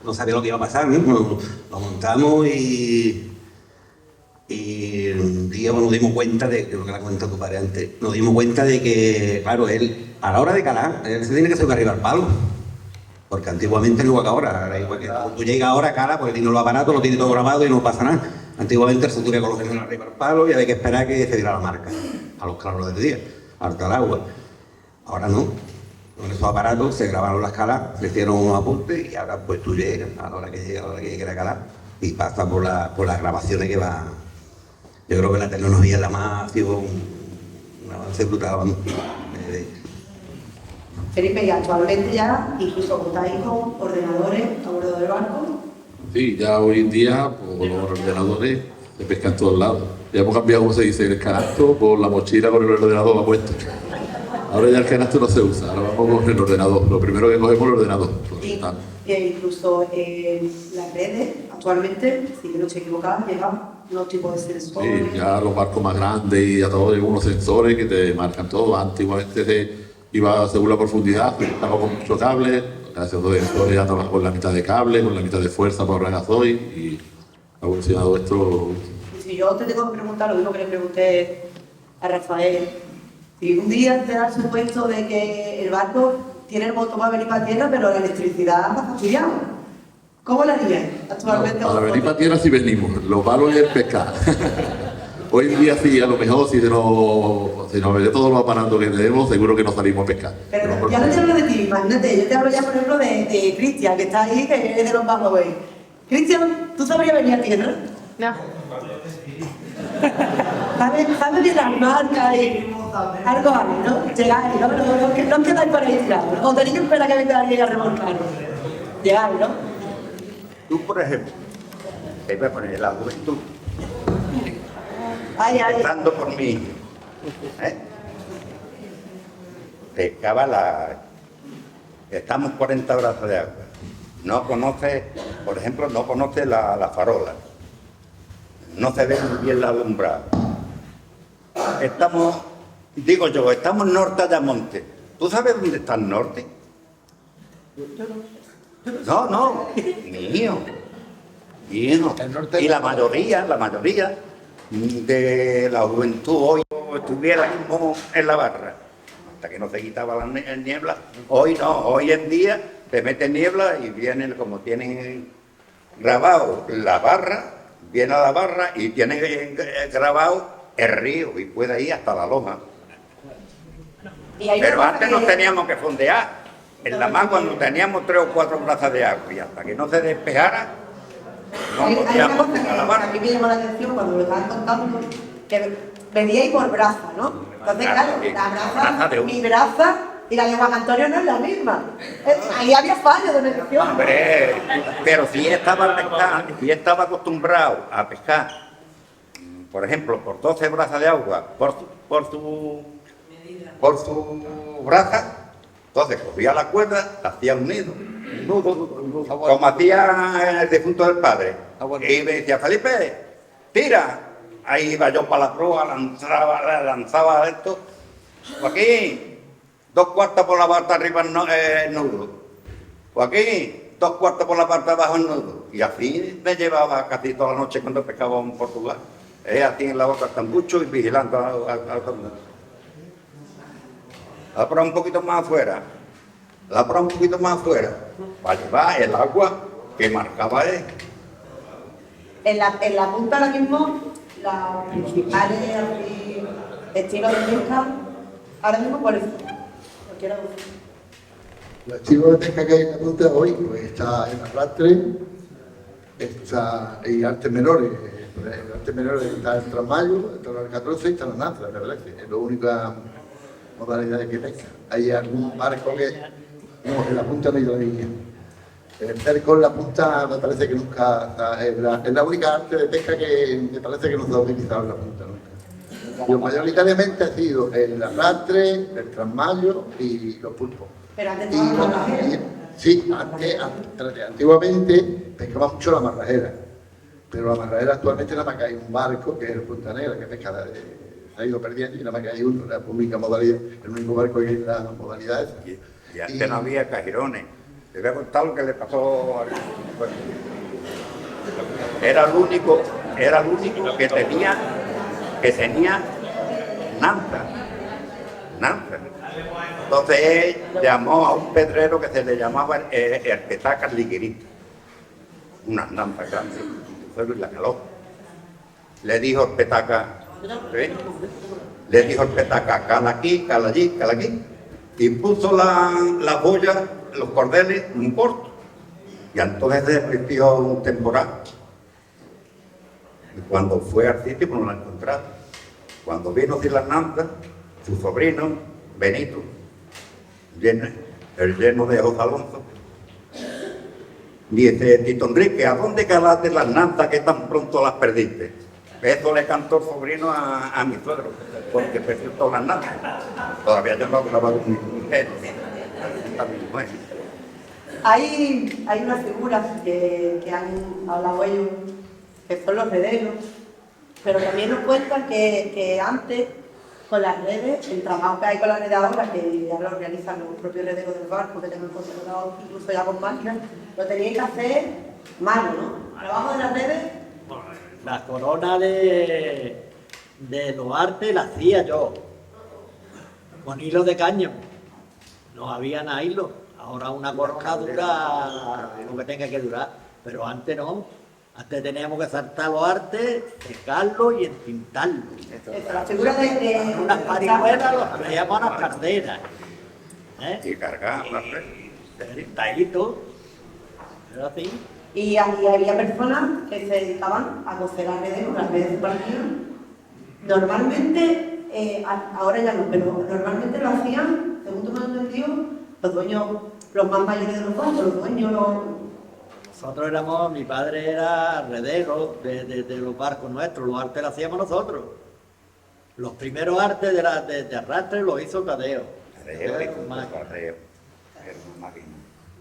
No sabía lo que iba a pasar, ¿no? Lo montamos y un día nos dimos cuenta de, creo que la comentó tu padre antes, nos dimos cuenta de que, claro, él, a la hora de calar, él se tiene que subir arriba al palo. Porque antiguamente no igual que ahora, igual que tú llegas ahora, cala, porque tiene los aparatos, lo tiene todo grabado y no pasa nada. Antiguamente él se subía con los gemelos arriba al palo y había que esperar a que se diera la marca, a los claros del día, harta el agua. Ahora no. Con esos aparatos se grabaron las calas, se hicieron unos apuntes y ahora pues tú llegas a la hora que llega, a la hora que quiera calar y pasa por las grabaciones que va. Yo creo que la tecnología es la más, ha sido un avance brutal. Vamos. Felipe, y actualmente ya incluso contáis con ordenadores a bordo del barco. Sí, ya hoy en día pues, los ordenadores se pescan en todos lados. Ya hemos cambiado, como se dice, el canasto por la mochila con el ordenador a puesto. Ahora ya el canasto no se usa, ahora vamos con el ordenador. Lo primero que cogemos es el ordenador. Y incluso las redes, actualmente, si no estoy equivocada, llevan unos tipos de sensores. Sí, ya los barcos más grandes y ya todos llevan unos sensores que te marcan todo. Antiguamente se iba según la profundidad, estaba con muchos cables, haciendo sensores ya estaba con la mitad de cable, con la mitad de fuerza para ahorrar gasoil y ha evolucionado esto. Y si yo te tengo que preguntar lo mismo que le pregunté a Rafael, si un día te da el supuesto de que el barco tiene el motor para venir para tierra, pero la electricidad está fastidiada, ¿cómo la harías actualmente? No, para venir para tierra sí venimos, lo malo es pescar. Hoy en día sí, a lo mejor si nos ve todos los aparatos que tenemos, seguro que no salimos a pescar. Pero ya no te hablo de ti, imagínate, yo te hablo ya por ejemplo de Cristian, que está ahí, que es de los Bajos. Cristian, ¿tú sabrías venir a tierra? No. ¿Sabes de las marcas y algo hay, no? Llegáis, ¿no? No os quedáis por ahí tirados, ¿no? O tenéis que esperar a que venga alguien a remolcar. Llegáis, ¿no? Tú, por ejemplo, te voy a poner la juventud, empezando por mí, pescaba estamos 40 horas de agua, no conoce, por ejemplo, no conoce la farola, no se ve muy bien la alumbrada. Estamos norte de Ayamonte. ¿Tú sabes dónde está el norte? No, mío. Y la mayoría de la juventud hoy estuviera mismo en la barra, hasta que no se quitaba la niebla. Hoy no, hoy en día te meten niebla y vienen, como tienen grabado la barra, viene a la barra y tienen grabado el río y puede ir hasta la loma. Pero antes nos teníamos que fondear en la mar cuando teníamos 3 o 4 plazas de agua y hasta que no se despejara no podíamos a la barra. A mí me llamó la atención cuando me estaban contando que veníais por braza, ¿no? Entonces, claro, la braza, mi braza y la de Juan Antonio no es la misma. Ahí había fallo de medición. Hombre, pero si estaba acostumbrado a pescar, por ejemplo, por 12 brazas de agua, por su braza, entonces cogía la cuerda, hacía un nudo, como hacía el difunto del padre. Y me decía, Felipe, tira. Ahí iba yo para la proa, lanzaba esto. Aquí, 2 cuartas por la parte arriba el nudo. Aquí, 2 cuartas por la parte de abajo el nudo. Y así me llevaba casi toda la noche cuando pescaba en Portugal. Así en la boca del tambucho y vigilando a todo el mundo. La proa un poquito más afuera, para llevar el agua que marcaba él. En la punta ahora mismo, los principales estilos de pesca, ahora mismo, ¿cuáles son? Cualquiera de ustedes. El estilo de pesca que hay en la punta hoy, pues está en arrastre, y artes menores. El arte menor está el trasmayo, está el alcatroce y está la nazra, la verdad que es la única modalidad de que pesca. Hay algún barco que no, en la punta no hay la línea. El cerco en la punta me parece que nunca, es la única arte de pesca que me parece que no se ha utilizado en la punta nunca. Yo mayoritariamente ha sido el arrastre, el trasmayo y los pulpos. Pero antes Y, estaba la marrajera. sí, antiguamente pescaba mucho la marrajera, pero la marrajera actualmente nada más que hay un barco que es el Punta Negra, que pesca se ha ido perdiendo y nada más que hay uno, la única modalidad, el único barco que hay en la modalidad esa. Y antes no había cajirones. Te voy a contar lo que le pasó a... Bueno, era el único que tenía nanza. Entonces él llamó a un pedrero que se le llamaba el Petaca Liguerito. Unas nanzas grandes, y la caló. Le dijo el Petaca, ¿eh? Le dijo el Petaca, cala aquí, cala allí, cala aquí. Y puso la boya, los cordeles, un corto. Y entonces se repitió un temporal. Y cuando fue al sitio, pues no la encontraron. Cuando vino de las nanzas, su sobrino, Benito, el lleno de José Alonso, dice, Tito Enrique, ¿a dónde calaste las nanzas que tan pronto las perdiste? Eso le cantó el sobrino a mi suegro, porque perdió todas las nanzas. Todavía yo no hablaba con mi mujer. Hay unas figuras que han hablado ellos, que son los rederos, pero también nos cuentan que antes, con las redes, el trabajo que hay con las redes ahora, que ya lo realizan los propios herederos del barco, que tengan controlado incluso ya con máquinas, lo teníais que hacer mano, ¿no? Trabajo de las redes. La corona de los artes la hacía yo, con hilo de caño. No había nada hilo. Ahora una corona dura lo que tenga que durar, pero antes no. Antes teníamos que saltar los artes, secarlo y entintarlo. La figura de unas parihuelas los traíamos a las carteras. Y cargaban las redes. Sentaditos. Era así. Y había personas que se dedicaban a coser las redes de partido. Normalmente, ahora ya no, pero normalmente lo hacían, según tú me has entendido, los dueños, los más mayores de los barcos, los dueños, Nosotros éramos, mi padre era redero de los barcos nuestros, los artes los hacíamos nosotros. Los primeros artes de arrastre los hizo Tadeo.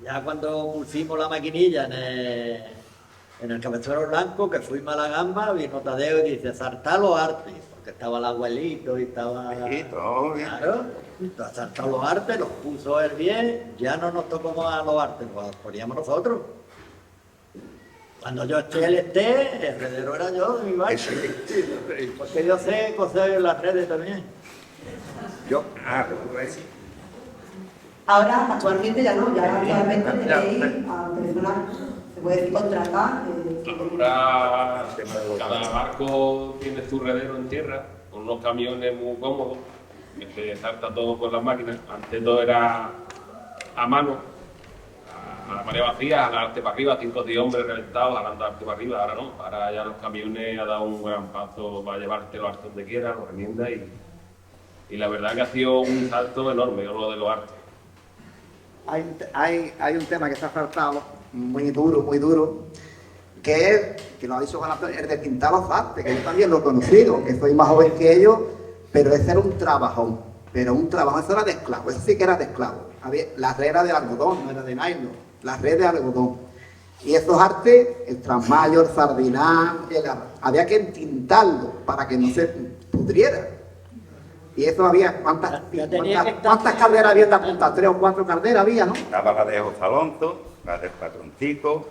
Ya cuando pusimos la maquinilla en el cabezuelo blanco, que fuimos a la gamba, vino Tadeo y dice, saltar los artes, porque estaba el abuelito y estaba... Sí, todo bien. Claro, entonces saltar los artes, los puso él bien, ya no nos tocó más los artes, los poníamos nosotros. Cuando yo esté, el redero era yo de mi barco. Porque yo sé coser las redes también. ahora actualmente ya no, ya actualmente tenéis a personas, se puede decir contratar. Ahora cada barco tiene su redero en tierra, con unos camiones muy cómodos, que se salta todo con las máquinas. Antes todo era a mano. A la marea vacía, jalarte para arriba, 5 o 10 hombres reventados, jalando arte para arriba. Ahora no, ahora ya los camiones han dado un gran paso para llevártelo hasta donde quieras, lo remiendas y la verdad que ha sido un salto enorme lo de los artes. Hay un tema que está faltado, muy duro, que es, que lo ha dicho Juan Antonio, el de pintar los artes, que yo también lo he conocido, que soy más joven que ellos, pero ese era un trabajón, eso era de esclavo, eso sí que era de esclavo. La red era de algodón, no era de nylon. La red de algodón. Y esos artes, el trasmayo, el sardinán, había que entintarlo para que no se pudriera. Y eso había, ¿cuántas calderas había en la punta? 3 o 4 calderas había, ¿no? Estaba la de José Alonso, la del patroncico,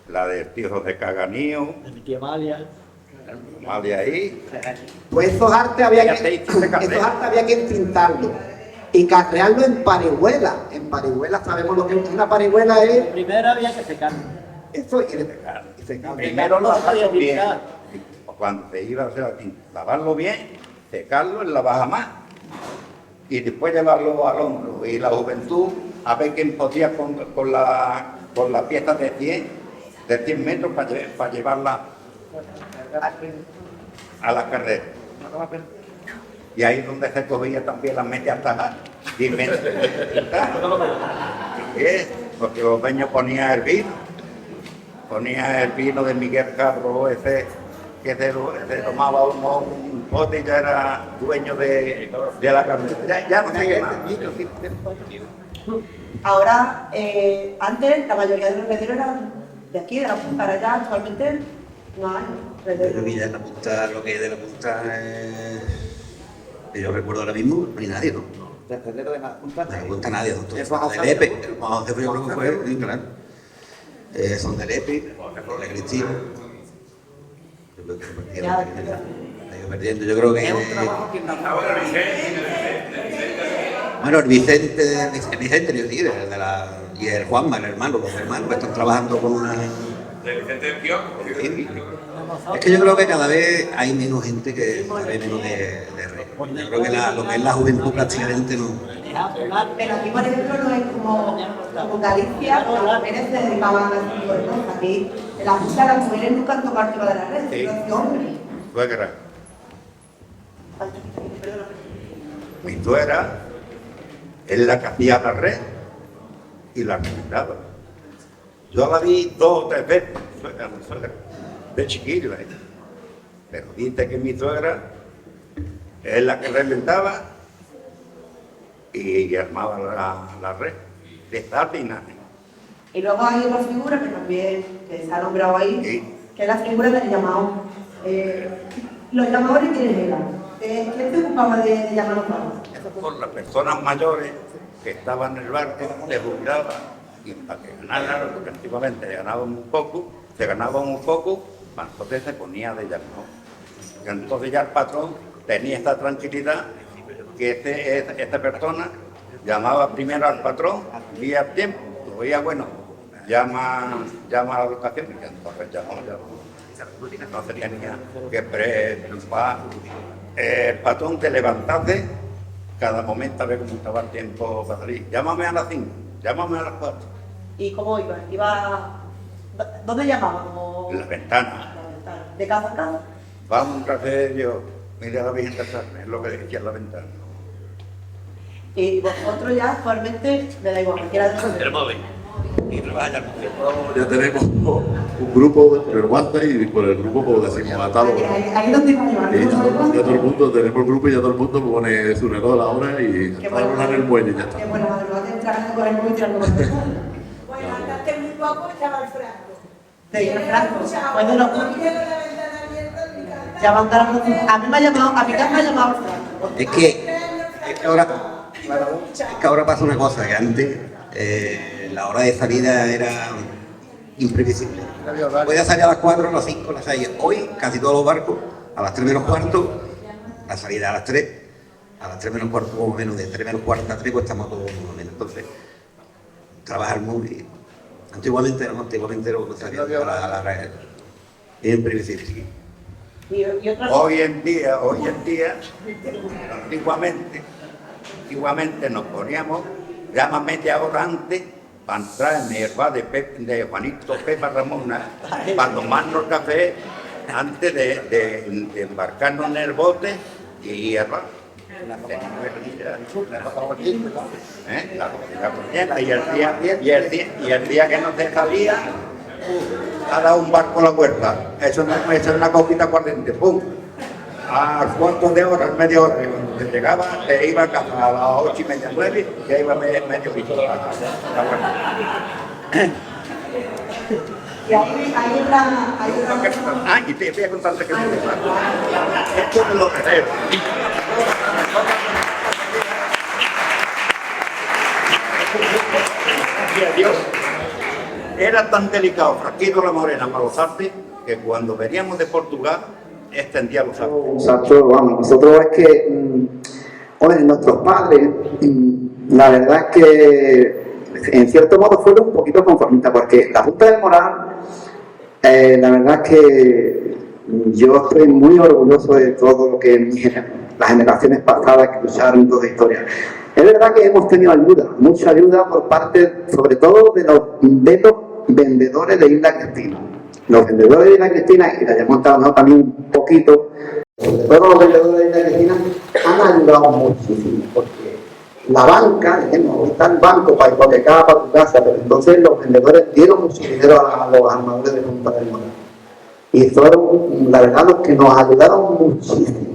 la del tío José Caganío, De mi tía Amalia. Amalia ahí. Pues esos artes había que entintarlo. Y carrearlo en parihuela. En parihuela sabemos lo que es una parihuela es. Primero había que secarlo. Eso y secarlo. Primero lavarlo bien. Cuando se iba a hacer lavarlo bien, secarlo en la bajamar. Y después llevarlo al hombro. Y la juventud, a ver quién podía con la pieza de 100 metros para llevarla a la carrera. Y ahí es donde se cogía también las medias tajas. porque los dueños ponían el vino. Ponía el vino de Miguel Carro, ese que se tomaba un bote y ya era dueño de la carretera. Ya no sé qué más. Ahora, antes la mayoría de los herederos eran de aquí, de la punta, para allá, actualmente no hay herederos. Pero que ya en la punta, lo que es de la punta, yo recuerdo ahora mismo, no hay nadie, ¿no? ¿De heredero de la punta? De la punta nadie, son todos ¿Es Juan José? de Lepe, el Juan José yo creo que fue, sí, claro. Son de Lepe, de Cristina. Yo creo que se ha ido perdiendo, yo creo que... Es un trabajo que Bueno, el Vicente, yo diría, y el Juanma, el hermano, los hermanos que están trabajando con una... ¿El Vicente del Kiosco? Es que yo creo que cada vez hay menos gente que sabe menos de rey. Yo creo que lo que es la juventud prácticamente no... Pero aquí, por ejemplo, no es como Galicia, o las mujeres se dedicaban a ese tipo de cosas. Aquí, en la música, las mujeres nunca han tocado el tema de la red, Sí. sino hombres. Suegra. Mi suegra es la que hacía la red y la recomendaba. Yo la vi 2 o 3 veces, mi suegra, de chiquillo, pero dice que mi suegra es la que reventaba y armaba la red de tarde y nada. Y luego hay otra figura que también que se ha nombrado ahí, Sí. que es la figura del llamado. Los llamadores, ¿quiénes eran? ¿Quién se ocupaba de llamar los pavos? Por las personas mayores que estaban en el barco, se jubilaban y para que ganaran, porque antiguamente ganaban un poco, entonces se ponía de llamado. Y entonces ya el patrón tenía esta tranquilidad que esta persona llamaba primero al patrón, veía el tiempo, lo veía bueno, llama a la locación y entonces llamaba. No tenía que preocupar. El patrón te levantase cada momento a ver cómo estaba el tiempo para salir. Llámame a las 5, llámame a las 4. ¿Y cómo iba? ¿Dónde llamaban? En la ventana. ¿De casa a casa? Vamos un café de Dios, mira a la Virgen del Carmen, es lo que decía en la ventana. Y vosotros ya actualmente, me da igual, cualquiera de nosotros. El móvil. Y trabajan. Ya tenemos un grupo por el WhatsApp y por el grupo pues, decimos atado. Ahí donde iba a llevar. Y ya todo el mundo, tenemos el grupo y ya todo el mundo pone su reloj a la hora y ataron en el muelle y ya está. Qué bueno, madre, entrar con el móvil y tirarlo con el Bueno, hasta hace muy poco estaba el Franco. De ir al Franco. Pues de los no quiero la ventana abierta en mi casa. ya van a mí me ha llamado, a mi casa me ha llamado el Franco. Es que ahora pasa una cosa, que antes la hora de salida era imprevisible. Podía salir a las 4, a las 5, a las 6. Hoy casi todos los barcos, a las 3 menos cuarto, la salida a las 3, a las 3 menos cuarto, o menos de 3 menos cuarto a 3, pues estamos todos más o menos. Entonces, trabajar muy... Antiguamente era lo que salía a la red. Es imprevisible. Y otra Hoy en día, antiguamente nos poníamos, llama media hora antes, para entrar en el bar de Juanito Pepa Ramona, para tomarnos café antes de embarcarnos en el bote y ir al bar. Y el día que no se salía, ha dado un barco a la puerta. Eso es una copita aguardiente, ¡pum! A cuartos de hora, media hora, y cuando se llegaba, se iba a casa a las 8:30, 9, y ahí iba medio piso a casa. y hay otra Ah, y te voy a contar que esto es lo que es. Gracias a Dios. Era tan delicado Franquito La Morena para los artes que cuando veníamos de Portugal extendía los artes. Exacto, vamos, nosotros es que, hombre, nuestros padres, la verdad es que en cierto modo fueron un poquito conformistas, porque la Junta del Moral, la verdad es que yo estoy muy orgulloso de todo lo que las generaciones pasadas que lucharon toda la historia. Es verdad que hemos tenido ayuda, mucha ayuda por parte, sobre todo de los vendedores de Isla Cristina. Los vendedores de Isla Cristina, y la hemos montado también un poquito, sobre todo los vendedores de Isla Cristina han ayudado muchísimo, porque la banca, dijimos, está el banco para hipotecar para tu casa, pero entonces los vendedores dieron mucho dinero a los armadores de Punta del Mora. Y fueron, la verdad, los que nos ayudaron muchísimo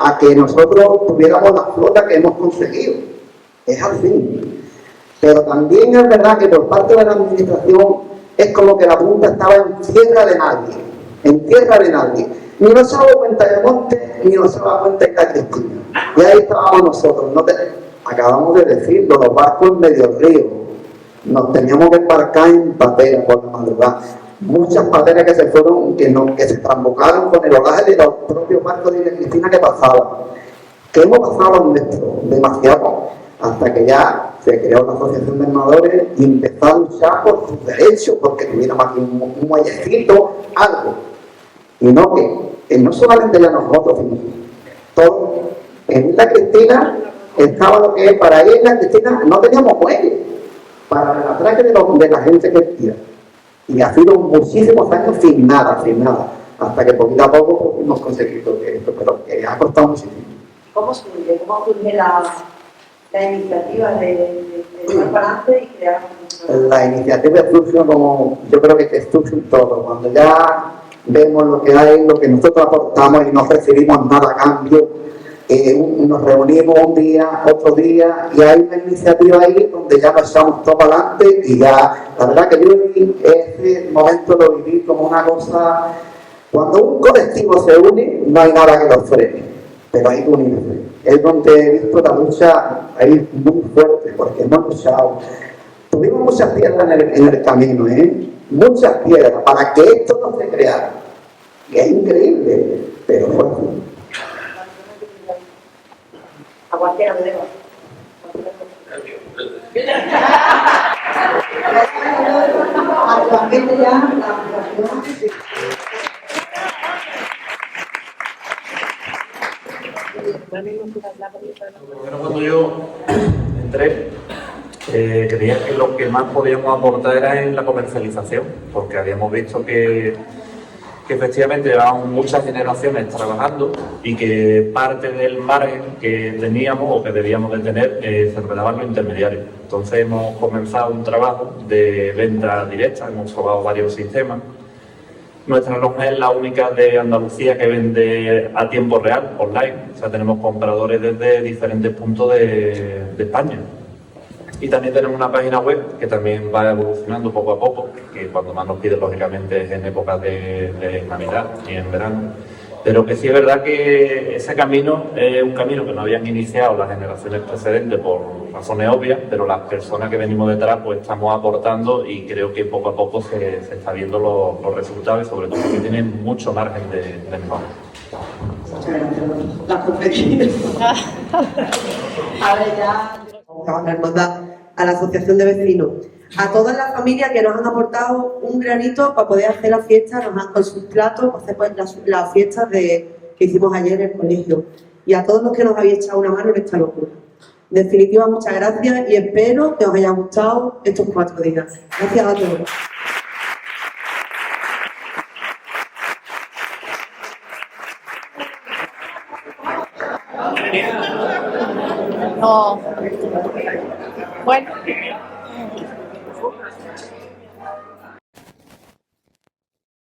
a que nosotros tuviéramos la flota que hemos conseguido. Es así. Pero también es verdad que por parte de la administración es como que la Punta estaba en tierra de nadie. En tierra de nadie. Ni nos se daba cuenta de Monte, ni nos se daba cuenta de Cristina. Y ahí estábamos nosotros. Acabamos de decirlo, los barcos en medio del río. Nos teníamos que embarcar en pateras por la madrugada. Muchas pateras que se fueron, que se trambocaron con el olaje de los propios barcos de Cristina que pasaban. Que hemos pasado nuestro, demasiado, hasta que ya se creó la Asociación de Armadores y empezó a luchar por sus derechos, porque tuviéramos aquí un muellecito, algo. Y no que no solamente ya nosotros, sino todos. En Isla Cristina estaba lo que es, para ir a Isla Cristina no teníamos muelles para el atraque de la gente que tira. Y ha sido muchísimos años sin nada, hasta que poquito a poco hemos conseguido esto, pero que ha costado muchísimo. ¿Cómo surge la iniciativa de echar para adelante y crear? La iniciativa surge como, yo creo que surge todo, cuando ya vemos lo que hay, lo que nosotros aportamos y no recibimos nada a cambio. Nos reunimos un día, otro día, y hay una iniciativa ahí donde ya nos echamos todo para adelante y ya, la verdad que yo ese momento lo viví como una cosa, cuando un colectivo se une, no hay nada que lo frene, pero hay que unirse. Es donde he visto la lucha ahí muy fuerte, porque hemos luchado. Tuvimos muchas piedras en el camino, muchas piedras, para que esto no se creara. Y es increíble, pero fue así. A cualquiera me debo. Actualmente ya la asociación. Bueno, cuando yo entré, creía que lo que más podíamos aportar era en la comercialización, porque habíamos visto que efectivamente llevábamos muchas generaciones trabajando y que parte del margen que teníamos o que debíamos de tener se quedaban los intermediarios. Entonces hemos comenzado un trabajo de venta directa, hemos probado varios sistemas. Nuestra lonja es la única de Andalucía que vende a tiempo real, online. O sea, tenemos compradores desde diferentes puntos de España. Y también tenemos una página web que también va evolucionando poco a poco, que cuando más nos pide, lógicamente, es en épocas de Navidad y en verano. Pero que sí es verdad que ese camino es un camino que no habían iniciado las generaciones precedentes por razones obvias, pero las personas que venimos detrás pues estamos aportando y creo que poco a poco se está viendo los resultados y sobre todo que tienen mucho margen de mejora. Las confesiones. A ver, ya a la hermandad, a la asociación de vecinos, a todas las familias que nos han aportado un granito para poder hacer la fiesta, nos han con sus platos, hacer pues, las fiestas que hicimos ayer en el colegio, y a todos los que nos habéis echado una mano en esta locura. En definitiva, muchas gracias y espero que os haya gustado estos 4 días. Gracias a todos. No. Bueno.